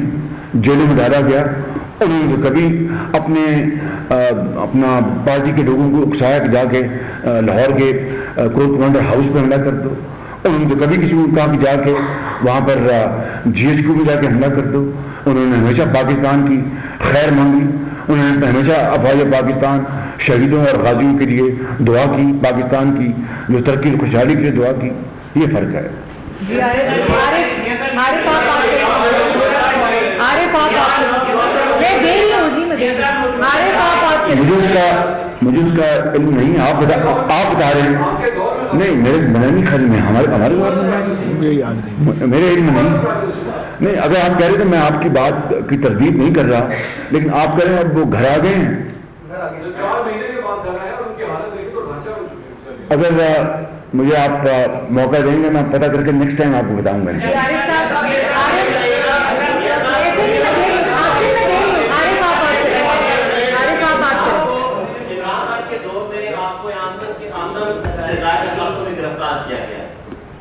جیلوں میں ڈالا گیا. انہوں نے کبھی اپنا پارٹی کے لوگوں کو اکسایا کہ جا کے لاہور کے کور کمانڈر ہاؤس پہ حملہ کر دو. انہوں نے کبھی کسی کو کہا کہ جا کے وہاں پر GHQ میں جا کے حملہ کر دو. انہوں نے ہمیشہ پاکستان کی خیر مانگی. انہوں نے ہمیشہ افواج پاکستان شہیدوں اور غازیوں کے لیے دعا کی, پاکستان کی جو ترقی اور خوشحالی کے لیے دعا کی. یہ فرق ہے. مجھے اس کا علم نہیں. آپ بتا رہے ہیں. نہیں, میں نہیں خیال میں, ہمارے میرے علم نہیں. اگر آپ کہہ رہے تو میں آپ کی بات کی تردید نہیں کر رہا, لیکن آپ کہہ رہے ہیں اب وہ گھر آ گئے ہیں. اگر مجھے آپ موقع دیں گے میں پتہ کر کے نیکسٹ ٹائم آپ کو بتاؤں گا.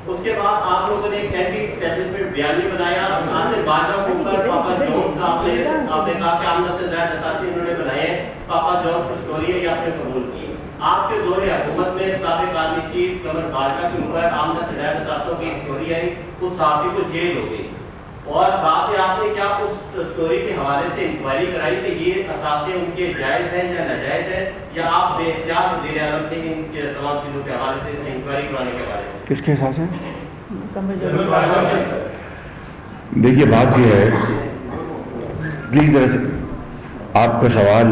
اس کے بعد آپ لوگوں نے ایک اینٹی اسٹیبلشمنٹ بیانی بنایا. پاپا جون کا آپ نے کہا کہ آمدن سے زیادہ دستاتی انہوں نے بنائے. پاپا جون کی اسٹوری ہے, یہ آپ نے قبول کی. آپ کے دور حکومت میں سابق آرمی چیف قمر باجوہ کے اوپر آمدن سے زیادہ دستاتوں کی اسٹوری آئی. اس صحافی کو جیل ہو گئی, اور بعد میں آپ نے کیا اس اسٹوری کے حوالے سے انکوائری کرائی کہ یہ اثاثے ان کے جائز ہیں یا ناجائز ہیں, یا آپ بے اختیار وزیر اعظم تھے ان کے تمام چیزوں کے حوالے سے انکوائری کرانے کے بارے میں؟ کس کے حساب سے؟ دیکھیے بات یہ ہے, پلیز آپ کا سوال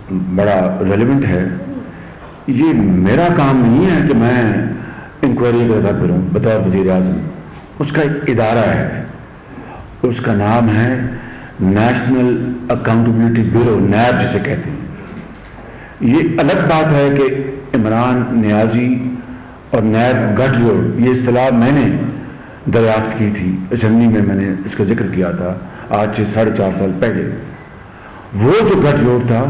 بڑا ریلیونٹ ہے. یہ میرا کام نہیں ہے کہ میں انکوائری کا کروں بطور وزیر اعظم. اس کا ایک ادارہ ہے, اس کا نام ہے نیشنل اکاؤنٹیبلٹی بیورو, نیب جسے کہتے ہیں. یہ الگ بات ہے کہ عمران نیازی اور نیب گٹھ جوڑ, یہ اصطلاح میں نے دریافت کی تھی اسمبلی میں نے اس کا ذکر کیا تھا آج سے 4.5 سال پہلے. وہ جو گٹھ جوڑ تھا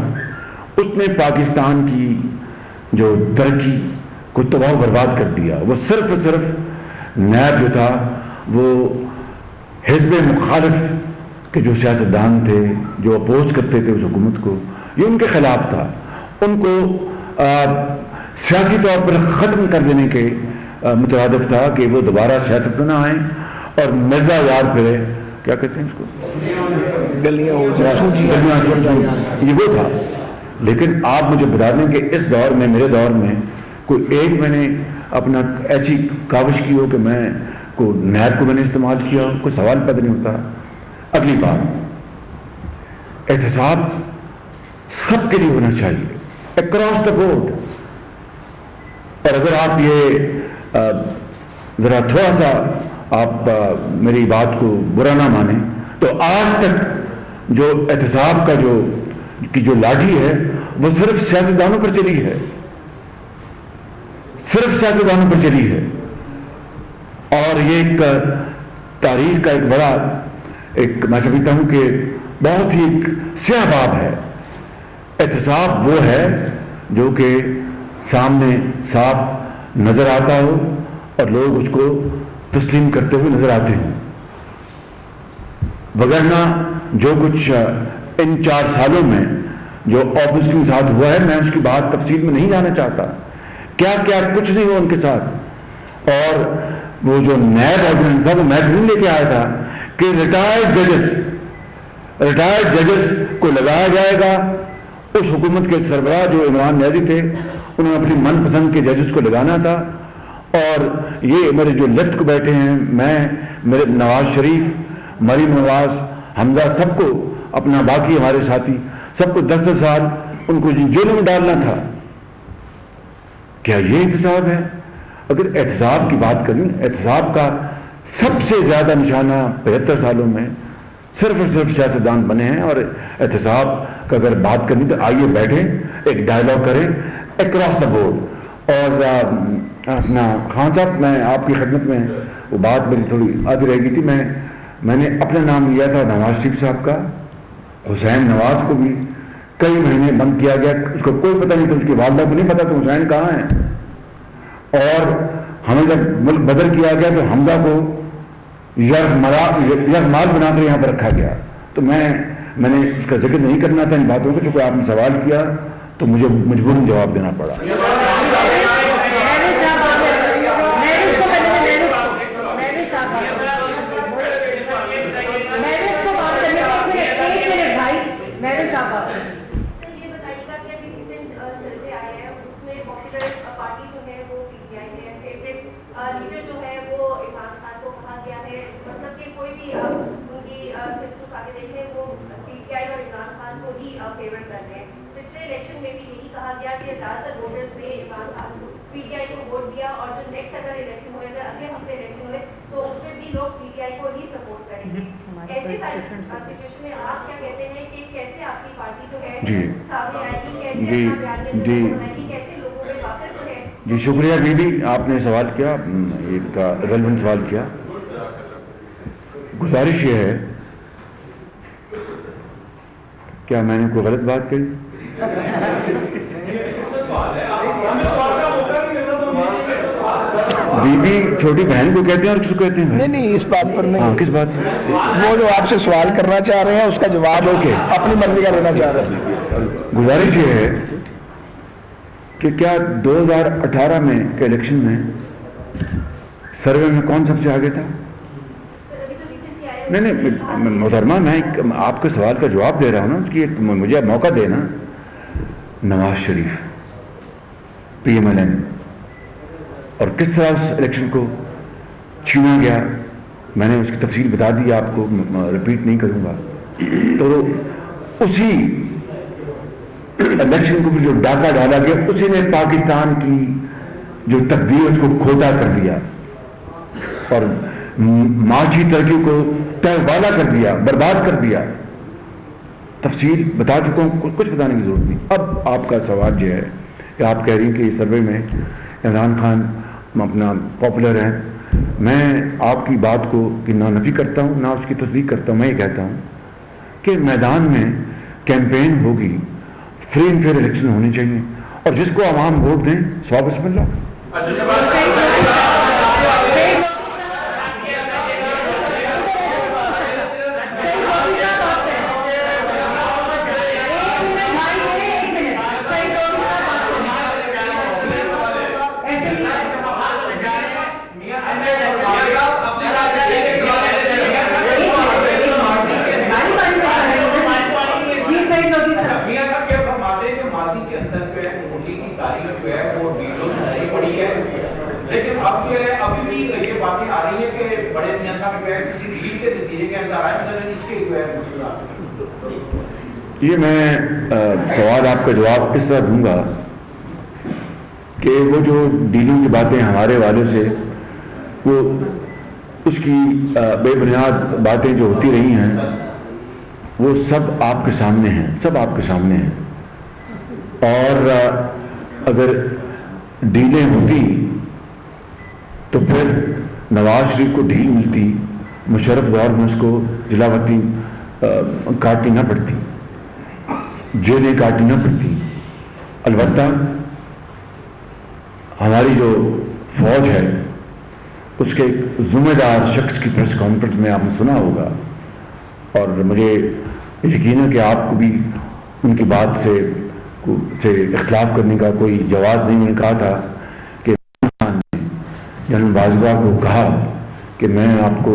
اس نے پاکستان کی جو ترقی کو تباہ و برباد کر دیا. وہ صرف اور صرف نیب جو تھا وہ حزب مخالف کے جو سیاستدان تھے, جو اپوز کرتے تھے اس حکومت کو, یہ ان کے خلاف تھا. ان کو سیاسی طور پر ختم کر دینے کے مترادف تھا کہ وہ دوبارہ سیاست میں نہ آئیں اور مرزا یار پھرے, کیا کہتے ہیں اس کو, یہ وہ تھا. لیکن آپ مجھے بتا دیں کہ اس دور میں, میرے دور میں, کوئی ایک میں نے اپنا ایسی کاوش کی ہو کہ میں کو نیب کو میں نے استعمال کیا, کوئی سوال پیدا نہیں ہوتا. اگلی بات, احتساب سب کے لیے ہونا چاہیے اکراس دا بورڈ. اور اگر آپ یہ ذرا تھوڑا سا آپ میری بات کو برا نہ مانیں تو آج تک جو احتساب کا جو لاٹھی ہے وہ صرف سیاستدانوں پر چلی ہے, صرف سیاستدانوں پر چلی ہے. اور یہ ایک تاریخ کا ایک بڑا ایک میں سمجھتا ہوں کہ بہت ہی ایک سیاہ باب ہے. احتساب وہ ہے جو کہ سامنے صاف نظر آتا ہو اور لوگ اس کو تسلیم کرتے ہوئے نظر آتے ہوں. وگرنہ جو کچھ ان 4 سالوں میں جو اپوزیشن کے ساتھ ہوا ہے, میں اس کی بات تفصیل میں نہیں جانا چاہتا. کیا کیا کچھ نہیں ہوا ان کے ساتھ. اور وہ جو نیب آرڈیننس تھا وہ میں نہیں لے کے آیا تھا, کہ ریٹائرڈ ججز کو لگایا جائے گا. اس حکومت کے سربراہ جو عمران نیازی تھے انہوں نے اپنی من پسند کے ججز کو لگانا تھا. اور یہ میرے جو لیفٹ کو بیٹھے ہیں, میں میرے نواز شریف, مریم نواز, حمزہ, سب کو اپنا, باقی ہمارے ساتھی سب کو 10 سال ان کو جیلوں میں ڈالنا تھا. کیا یہ احتساب ہے؟ اگر احتساب کی بات کریں, احتساب کا سب سے زیادہ نشانہ 75 سالوں میں صرف اور صرف سیاستدان بنے ہیں. اور احتساب کا اگر بات کرنی تو آئیے بیٹھیں, ایک ڈائلاگ کریں اکراس دا بورڈ. اور اپنا خان صاحب, میں آپ کی خدمت میں, وہ بات میری تھوڑی آدھی رہ گئی تھی, میں نے اپنا نام لیا تھا نواز شریف صاحب کا. حسین نواز کو بھی کئی مہینے بند کیا گیا, اس کو کوئی پتہ نہیں تھا, اس کی والدہ کو نہیں پتا کہ حسین کہاں ہے. اور ہمیں جب ملک بدل کیا گیا تو حمزہ کو یرغمال بنا کر یہاں پر رکھا گیا. تو میں نے اس کا ذکر نہیں کرنا تھا ان باتوں کو, چونکہ آپ نے سوال کیا تو مجھے مجبوراً جواب دینا پڑا. جی شکریہ بی بی, آپ نے سوال کیا, ایک ریلیونٹ سوال کیا. گزارش یہ ہے, کیا میں نے کوئی غلط بات کہی؟ بی بی چھوٹی بہن کو کہتے ہیں اور کس کو کہتے ہیں؟ نہیں اس بات پر نہیں. ہاں, کس بات؟ وہ جو آپ سے سوال کرنا چاہ رہے ہیں اس کا جواب اپنی مرضی کا دینا چاہ رہے ہیں. گزارش یہ ہے کہ کیا 2018 میں کے الیکشن میں سروے میں کون سب سے آگے تھا؟ نہیں محترمہ, میں آپ کے سوال کا جواب دے رہا ہوں نا, اس کی مجھے موقع دینا. نواز شریف PMLN, اور کس طرح اس الیکشن کو چھینا گیا, میں نے اس کی تفصیل بتا دی, آپ کو رپیٹ نہیں کروں گا. تو اسی الیکشن کو بھی جو ڈاکہ ڈالا گیا, اسی نے پاکستان کی جو تقدیر اس کو کھوٹا کر دیا اور معاشی ترقی کو تہوالا کر دیا, برباد کر دیا. تفصیل بتا چکا ہوں, کچھ بتانے کی ضرورت نہیں. اب آپ کا سوال یہ ہے کہ آپ کہہ رہی ہیں کہ اس سروے میں عمران خان اپنا پاپولر ہیں. میں آپ کی بات کو نہ نفی کرتا ہوں نہ اس کی تصدیق کرتا ہوں. میں یہ کہتا ہوں کہ میدان میں کیمپین ہوگی, فری اینڈ فیئر الیکشن ہونی چاہیے, اور جس کو عوام ووٹ دیں سوا بسم اللہ. لیکن اب جو ہے ابھی بھی یہ باتیں آ رہی ہیں کہ بڑے میاں صاحب جو ہے کسی ڈیل کے نتیجے کے اندر آئے, اس کے جو ہے یہ میں سوال آپ کا جواب اس طرح دوں گا کہ وہ جو ڈیلوں کی باتیں ہمارے والے سے, وہ اس کی بے بنیاد باتیں جو ہوتی رہی ہیں وہ سب آپ کے سامنے ہیں, سب آپ کے سامنے ہیں. اور اگر ڈیلیں ہوتی تو پھر نواز شریف کو ڈھیل ملتی, مشرف دور میں اس کو جلاوطی کاٹنی نہ پڑتی, جیلیں کاٹنی نہ پڑتی. البتہ ہماری جو فوج ہے اس کے ایک ذمہ دار شخص کی پریس کانفرنس میں آپ نے سنا ہوگا, اور مجھے یقین ہے کہ آپ کو بھی ان کی بات سے اختلاف کرنے کا کوئی جواز نہیں. میں نے کہا تھا کہ جنرل باجوہ کو کہا کہ میں آپ کو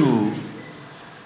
2,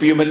PML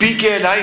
PKLI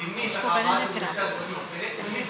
19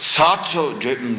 700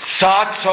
700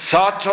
700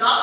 10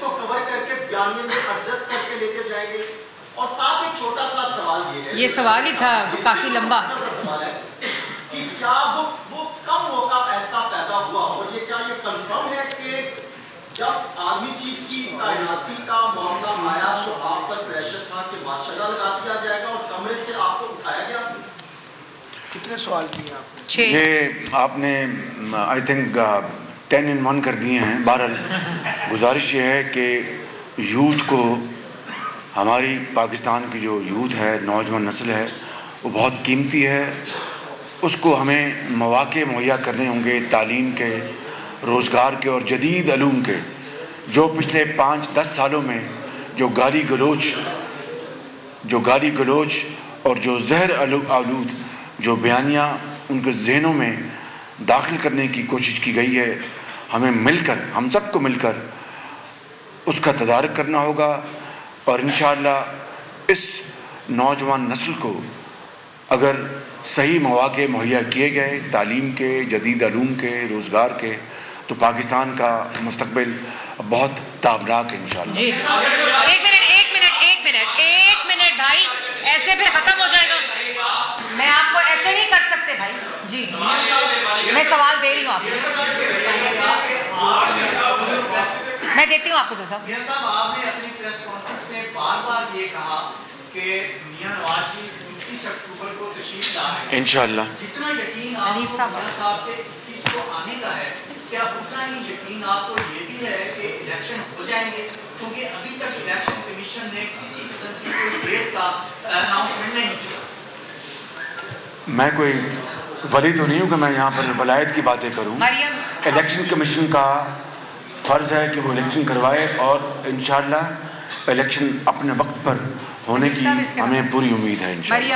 کو کور کر کے بیانیے میں ایڈجسٹ کر کے لے کے جائیں گے؟ اور ساتھ ایک چھوٹا سا سوال یہ ہے، یہ سوال ہی تھا کافی لمبا، سوال ہے کہ کیا وہ کم موقع ایسا پیدا ہوا اور یہ کیا یہ کنفرم ہے کہ جب آرمی چیف کی تعیناتی کا معاملہ آیا تو آپ پر پریشر تھا کہ ماشاءاللہ لگا دیا جائے گا اور کمرے سے آپ کو اٹھایا گیا؟ کتنے سوال کیے آپ نے؟ 6 یہ آپ نے آئی تھنک 10 in 1 کر دیے ہیں. بہرحال گزارش یہ ہے کہ یوتھ کو، ہماری پاکستان کی جو یوتھ ہے، نوجوان نسل ہے، وہ بہت قیمتی ہے. اس کو ہمیں مواقع مہیا کرنے ہوں گے، تعلیم کے، روزگار کے اور جدید علوم کے. جو پچھلے 5-10 سالوں میں جو گالی گلوچ اور جو زہر آلود جو بیانیاں ان کے ذہنوں میں داخل کرنے کی کوشش کی گئی ہے، ہمیں مل کر، ہم سب کو مل کر اس کا تدارک کرنا ہوگا. اور انشاءاللہ اس نوجوان نسل کو اگر صحیح مواقع مہیا کیے گئے، تعلیم کے، جدید علوم کے، روزگار کے، تو پاکستان کا مستقبل بہت تابناک ہے انشاءاللہ. جی ایک منٹ بھائی، ایسے پھر ختم ہو جائے گا. میں آپ کو ایسے نہیں کر سکتے بھائی. جی میں سوال دے رہی ہوں آپ کو، میں دیتی ہوں آپ کو. میاں صاحب، آپ نے اپنی پریس کانفرنس میں بار بار یہ کہا کہ میاں نواز شریف 29 اکتوبر کو تشریف لائیں انشاءاللہ. جتنا یقین آپ کو میاں صاحب کے 21 کو آنے کا ہے، کیا اتنا ہی یقین آپ کو یہ بھی ہے کہ الیکشن ہو جائیں گے؟ کیونکہ ابھی تک الیکشن کمیشن نے کسی قسم کی کوئی ڈیٹ کا اناؤنسمنٹ نہیں کیا. میں کوئی ولی تو نہیں ہوں کہ میں یہاں پر ولایت کی باتیں کروں. الیکشن کمیشن کا فرض ہے کہ وہ الیکشن کروائے اور انشاءاللہ الیکشن اپنے وقت پر ہونے کی ہمیں پوری امید ہے انشاءاللہ.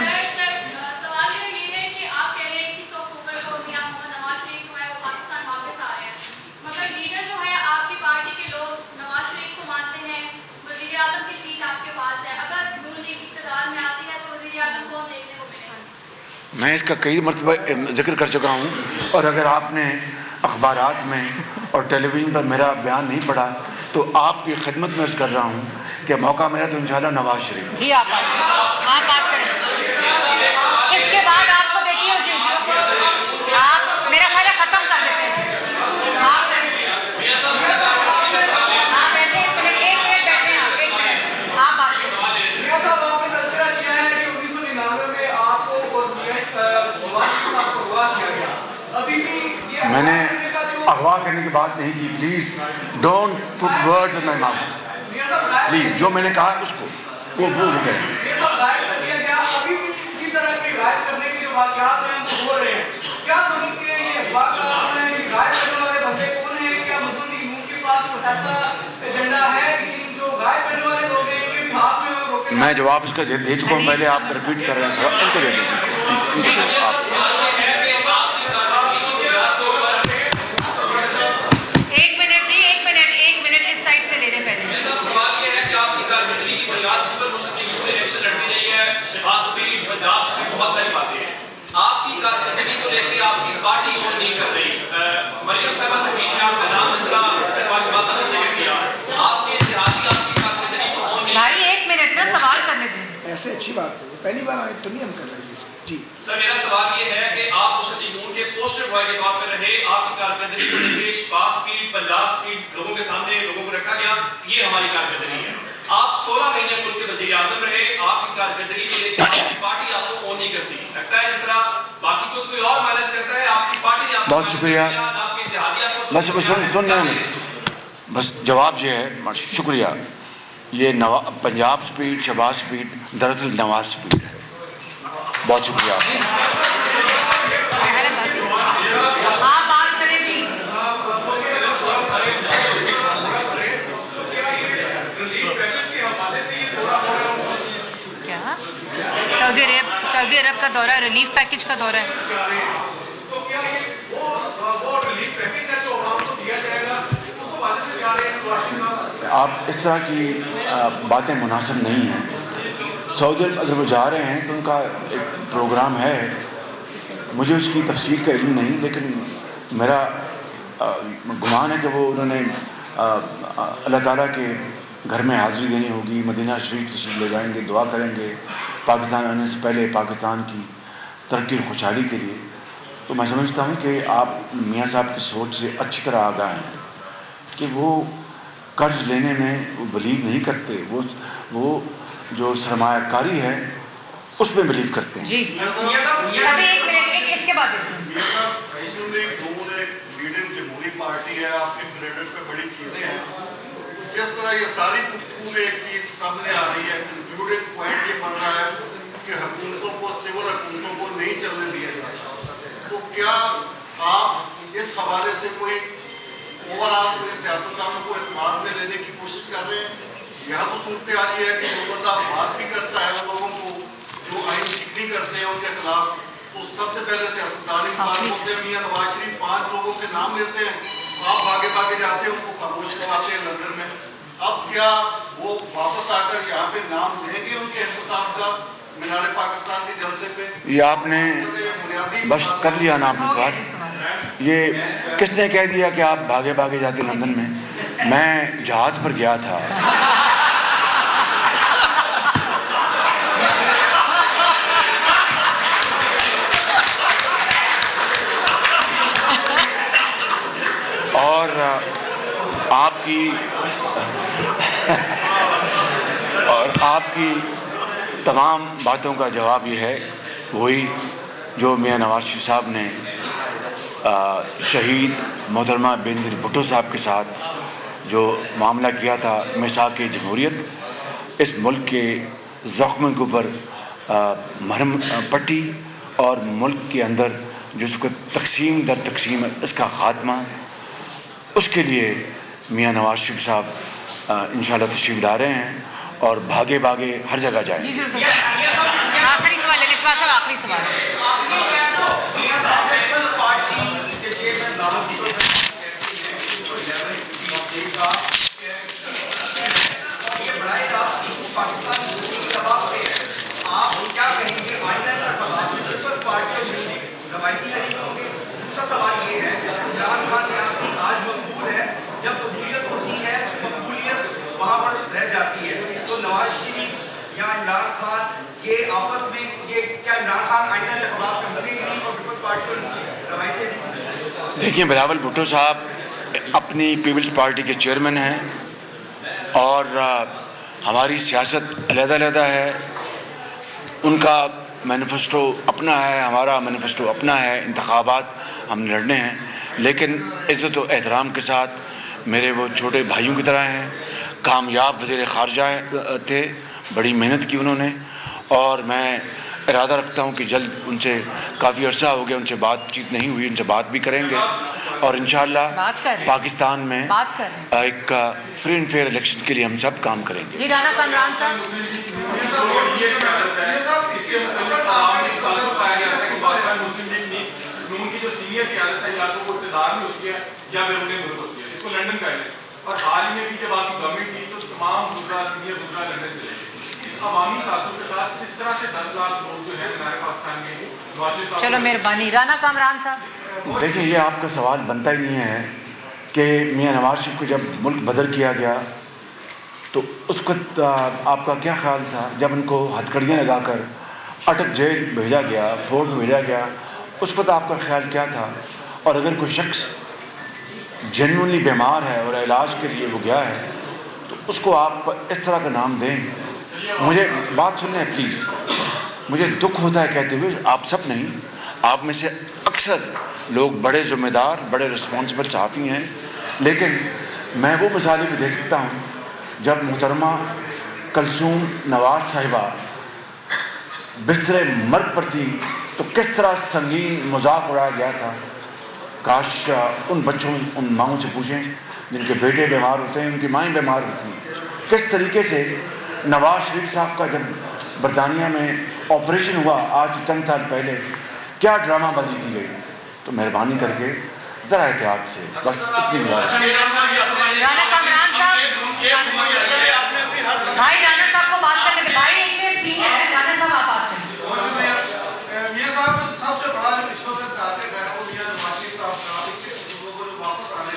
میں اس کا کئی مرتبہ ذکر کر چکا ہوں، اور اگر آپ نے اخبارات میں اور ٹیلی ویژن پر میرا بیان نہیں پڑھا تو آپ کی خدمت میں عرض کر رہا ہوں کہ موقع ملا تو انشاءاللہ نواز شریف. جی آپ بات کریں. اس کے بعد آپ کو دیکھیے آپ میرا خیال ہے ختم کر دیتے ہیں. میں نے اغوا کرنے کی بات نہیں کی. Please don't put words in my mouth. Please جو میں نے کہا اس کو وہ ہو گئے. میں جواب اس کا دے چکا ہوں پہلے. آپ ریپیٹ کر رہے ہیں ان کو دے دیجیے. بہت ساری باتیں ہیں آپ کی کارکردگی کو لے کے آپ کی پارٹی اور نہیں کر رہی. مریم صاحبہ تقریر میں آپ کا نام اس کا شہباز صاحب نے ذکر کیا. آپ کے اتحادی آپ کی کارکردگی کو اور نہیں. بھائی ایک منٹ نا سوال کرنے دیں. ایسے اچھی بات ہے، پہلی بار تو نہیں ہم کر رہے ہیں. جی سر میرا سوال یہ ہے کہ آپ مستقیمون کے پوسٹر بوائے کے طور پر رہے. آپ کی کارکردگی کو لے کے شہباز اسپیڈ، پنجاب اسپیڈ لوگوں کے سامنے لوگوں کو رکھا گیا. یہ ہماری کارکردگی ہے. آپ 16 مہینے ملک کے وزیر اعظم رہے. آپ کی کارکردگی کو لے کے آپ کی پارٹی آپ کو اون نہیں کرتی. لگتا ہے جس طرح باقی کو کوئی اور مائنس کرتا ہے، آپ کی پارٹی نے آپ کو. بہت شکریہ. بس جواب یہ ہے. شکریہ. یہ پنجاب اسپیڈ، شہباز اسپیڈ دراصل نواز اسپیڈ ہے. بہت شکریہ آپ بات کریں جی. کیا سعودی عرب کا دورہ، ریلیف پیکج کا دورہ ہے. آپ اس طرح کی باتیں مناسب نہیں ہیں. سعودی عرب اگر وہ جا رہے ہیں تو ان کا ایک پروگرام ہے. مجھے اس کی تفصیل کا علم نہیں، لیکن میرا گمان ہے کہ وہ انہوں نے اللہ تعالیٰ کے گھر میں حاضری دینی ہوگی، مدینہ شریف تشریف لے جائیں گے، دعا کریں گے پاکستان آنے سے پہلے پاکستان کی ترقی اور خوشحالی کے لیے. تو میں سمجھتا ہوں کہ آپ میاں صاحب کی سوچ سے اچھی طرح آگاہ ہیں کہ وہ قرض لینے میں وہ بلیو نہیں کرتے، وہ جو سرمایہ کاری ہے اس میں بلیو کرتے ہیں. جی ابھی ایک منٹ اس کے بعد جمہوری پارٹی ہے، آپ کے کریڈٹ پہ بڑی چیزیں ہیں. جس طرح یہ ساری گفتگو میں ایک چیز سامنے آ رہی ہے، کنکلوڈنگ پوائنٹ یہ بن رہا ہے کہ حکومتوں کو، سول حکومتوں کو نہیں چلنے دیا جاتا. تو کیا آپ اس حوالے سے کوئی اوور آل کوئی سیاستدانوں کو اعتماد میں لینے کی کوشش کر رہے ہیں؟ یہاں تو صورتحال یہ ہے کہ جو بندہ بات بھی کرتا ہے ان لوگوں کو جو آئین شکنی کرتے ہیں ان کے خلاف، تو سب سے پہلے سیاستدان کی بات ہوتے ہیں. میاں نواز شریف 5 لوگوں کے نام لیتے ہیں، آپ بھاگے جاتے ہیں، ان کو خاموش کرواتے ہیں لندن میں. اب کیا وہ واپس آ کر یہاں پہ نام لیں گے ان کے احتساب کا مینار پاکستان کے جلسے پہ؟ یہ آپ نے بس کر لیا نا آپ نے سوال. یہ کس نے کہہ دیا کہ آپ بھاگے جاتے لندن میں؟ میں جہاز پر گیا تھا. اور آپ کی تمام باتوں کا جواب یہ ہے، وہی جو میاں نواز شریف صاحب نے شہید محترمہ بینظیر بھٹو صاحب کے ساتھ جو معاملہ کیا تھا، میثاق جمہوریت، اس ملک کے زخم کے اوپر مرہم پٹی اور ملک کے اندر جس کو تقسیم در تقسیم اس کا خاتمہ، اس کے لیے میاں نواز شریف صاحب انشاءاللہ تشریف لا رہے ہیں اور بھاگے ہر جگہ جائیں. آخری سوال للچوا صاحب، آخری سوال. دیکھیے، بلاول بھٹو صاحب اپنی پیپلز پارٹی کے چیئرمین ہیں اور ہماری سیاست علیحدہ ہے. ان کا مینیفیسٹو اپنا ہے، ہمارا مینیفیسٹو اپنا ہے. انتخابات ہم لڑنے ہیں، لیکن عزت و احترام کے ساتھ میرے وہ چھوٹے بھائیوں کی طرح ہیں. کامیاب وزیر خارجہ تھے، بڑی محنت کی انہوں نے، اور میں ارادہ رکھتا ہوں کہ جلد ان سے، کافی عرصہ ہو گیا ان سے بات چیت نہیں ہوئی، ان سے بات بھی کریں گے اور انشاءاللہ پاکستان میں ایک فری اینڈ فیئر الیکشن کے لیے ہم سب کام کریں گے. جی رانا کامران صاحب. اور حال ہی میں بھی جب آپ کی گورنمنٹ تھی تو تمام سینئر لندن چلے گئے. اس عوامی تعصب کے ساتھ کس طرح سے 10 لاکھ لوگ جو ہیں ہمارے پاکستان میں. چلو مہربانی. رانا کامران صاحب. دیکھیں، یہ آپ کا سوال بنتا ہی نہیں ہے کہ میاں نواز شریف کو جب ملک بدر کیا گیا تو اس وقت آپ کا کیا خیال تھا؟ جب ان کو ہتھکڑیاں لگا کر اٹک جیل بھیجا گیا، فورٹ میں بھیجا گیا، اس وقت آپ کا خیال کیا تھا؟ اور اگر کوئی شخص جینوئنلی بیمار ہے اور علاج کے لیے وہ گیا ہے تو اس کو آپ اس طرح کا نام دیں؟ مجھے بات سنیں پلیز. مجھے دکھ ہوتا ہے کہتے ہوئے، آپ سب نہیں، آپ میں سے اکثر لوگ بڑے ذمہ دار، بڑے رسپانسبل صحافی ہیں، لیکن میں وہ مثالیں بھی دے سکتا ہوں جب محترمہ کلثوم نواز صاحبہ بستر مرگ پر تھی تو کس طرح سنگین مذاق اڑایا گیا تھا. کاش ان بچوں، ان ماؤں سے پوچھیں جن کے بیٹے بیمار ہوتے ہیں، ان کی مائیں بیمار ہوتی ہیں، کس طریقے سے نواز شریف صاحب کا جب برطانیہ میں آپریشن ہوا آج چند سال پہلے، کیا ڈرامہ بازی کی گئی. تو مہربانی کر کے ذرا احتیاط سے، بس اتنی گزارش. رانا کامران صاحب، بھائی رانا صاحب کو بات کرنے کے بھائی ایک منٹ سینئر ہے. رانا صاحب آپ بات کریں. میاں صاحب سب سے بڑا جو اس وقت ہے وہ میاں نواز شریف صاحب کا 21 اکتوبر کو جو واپس آنے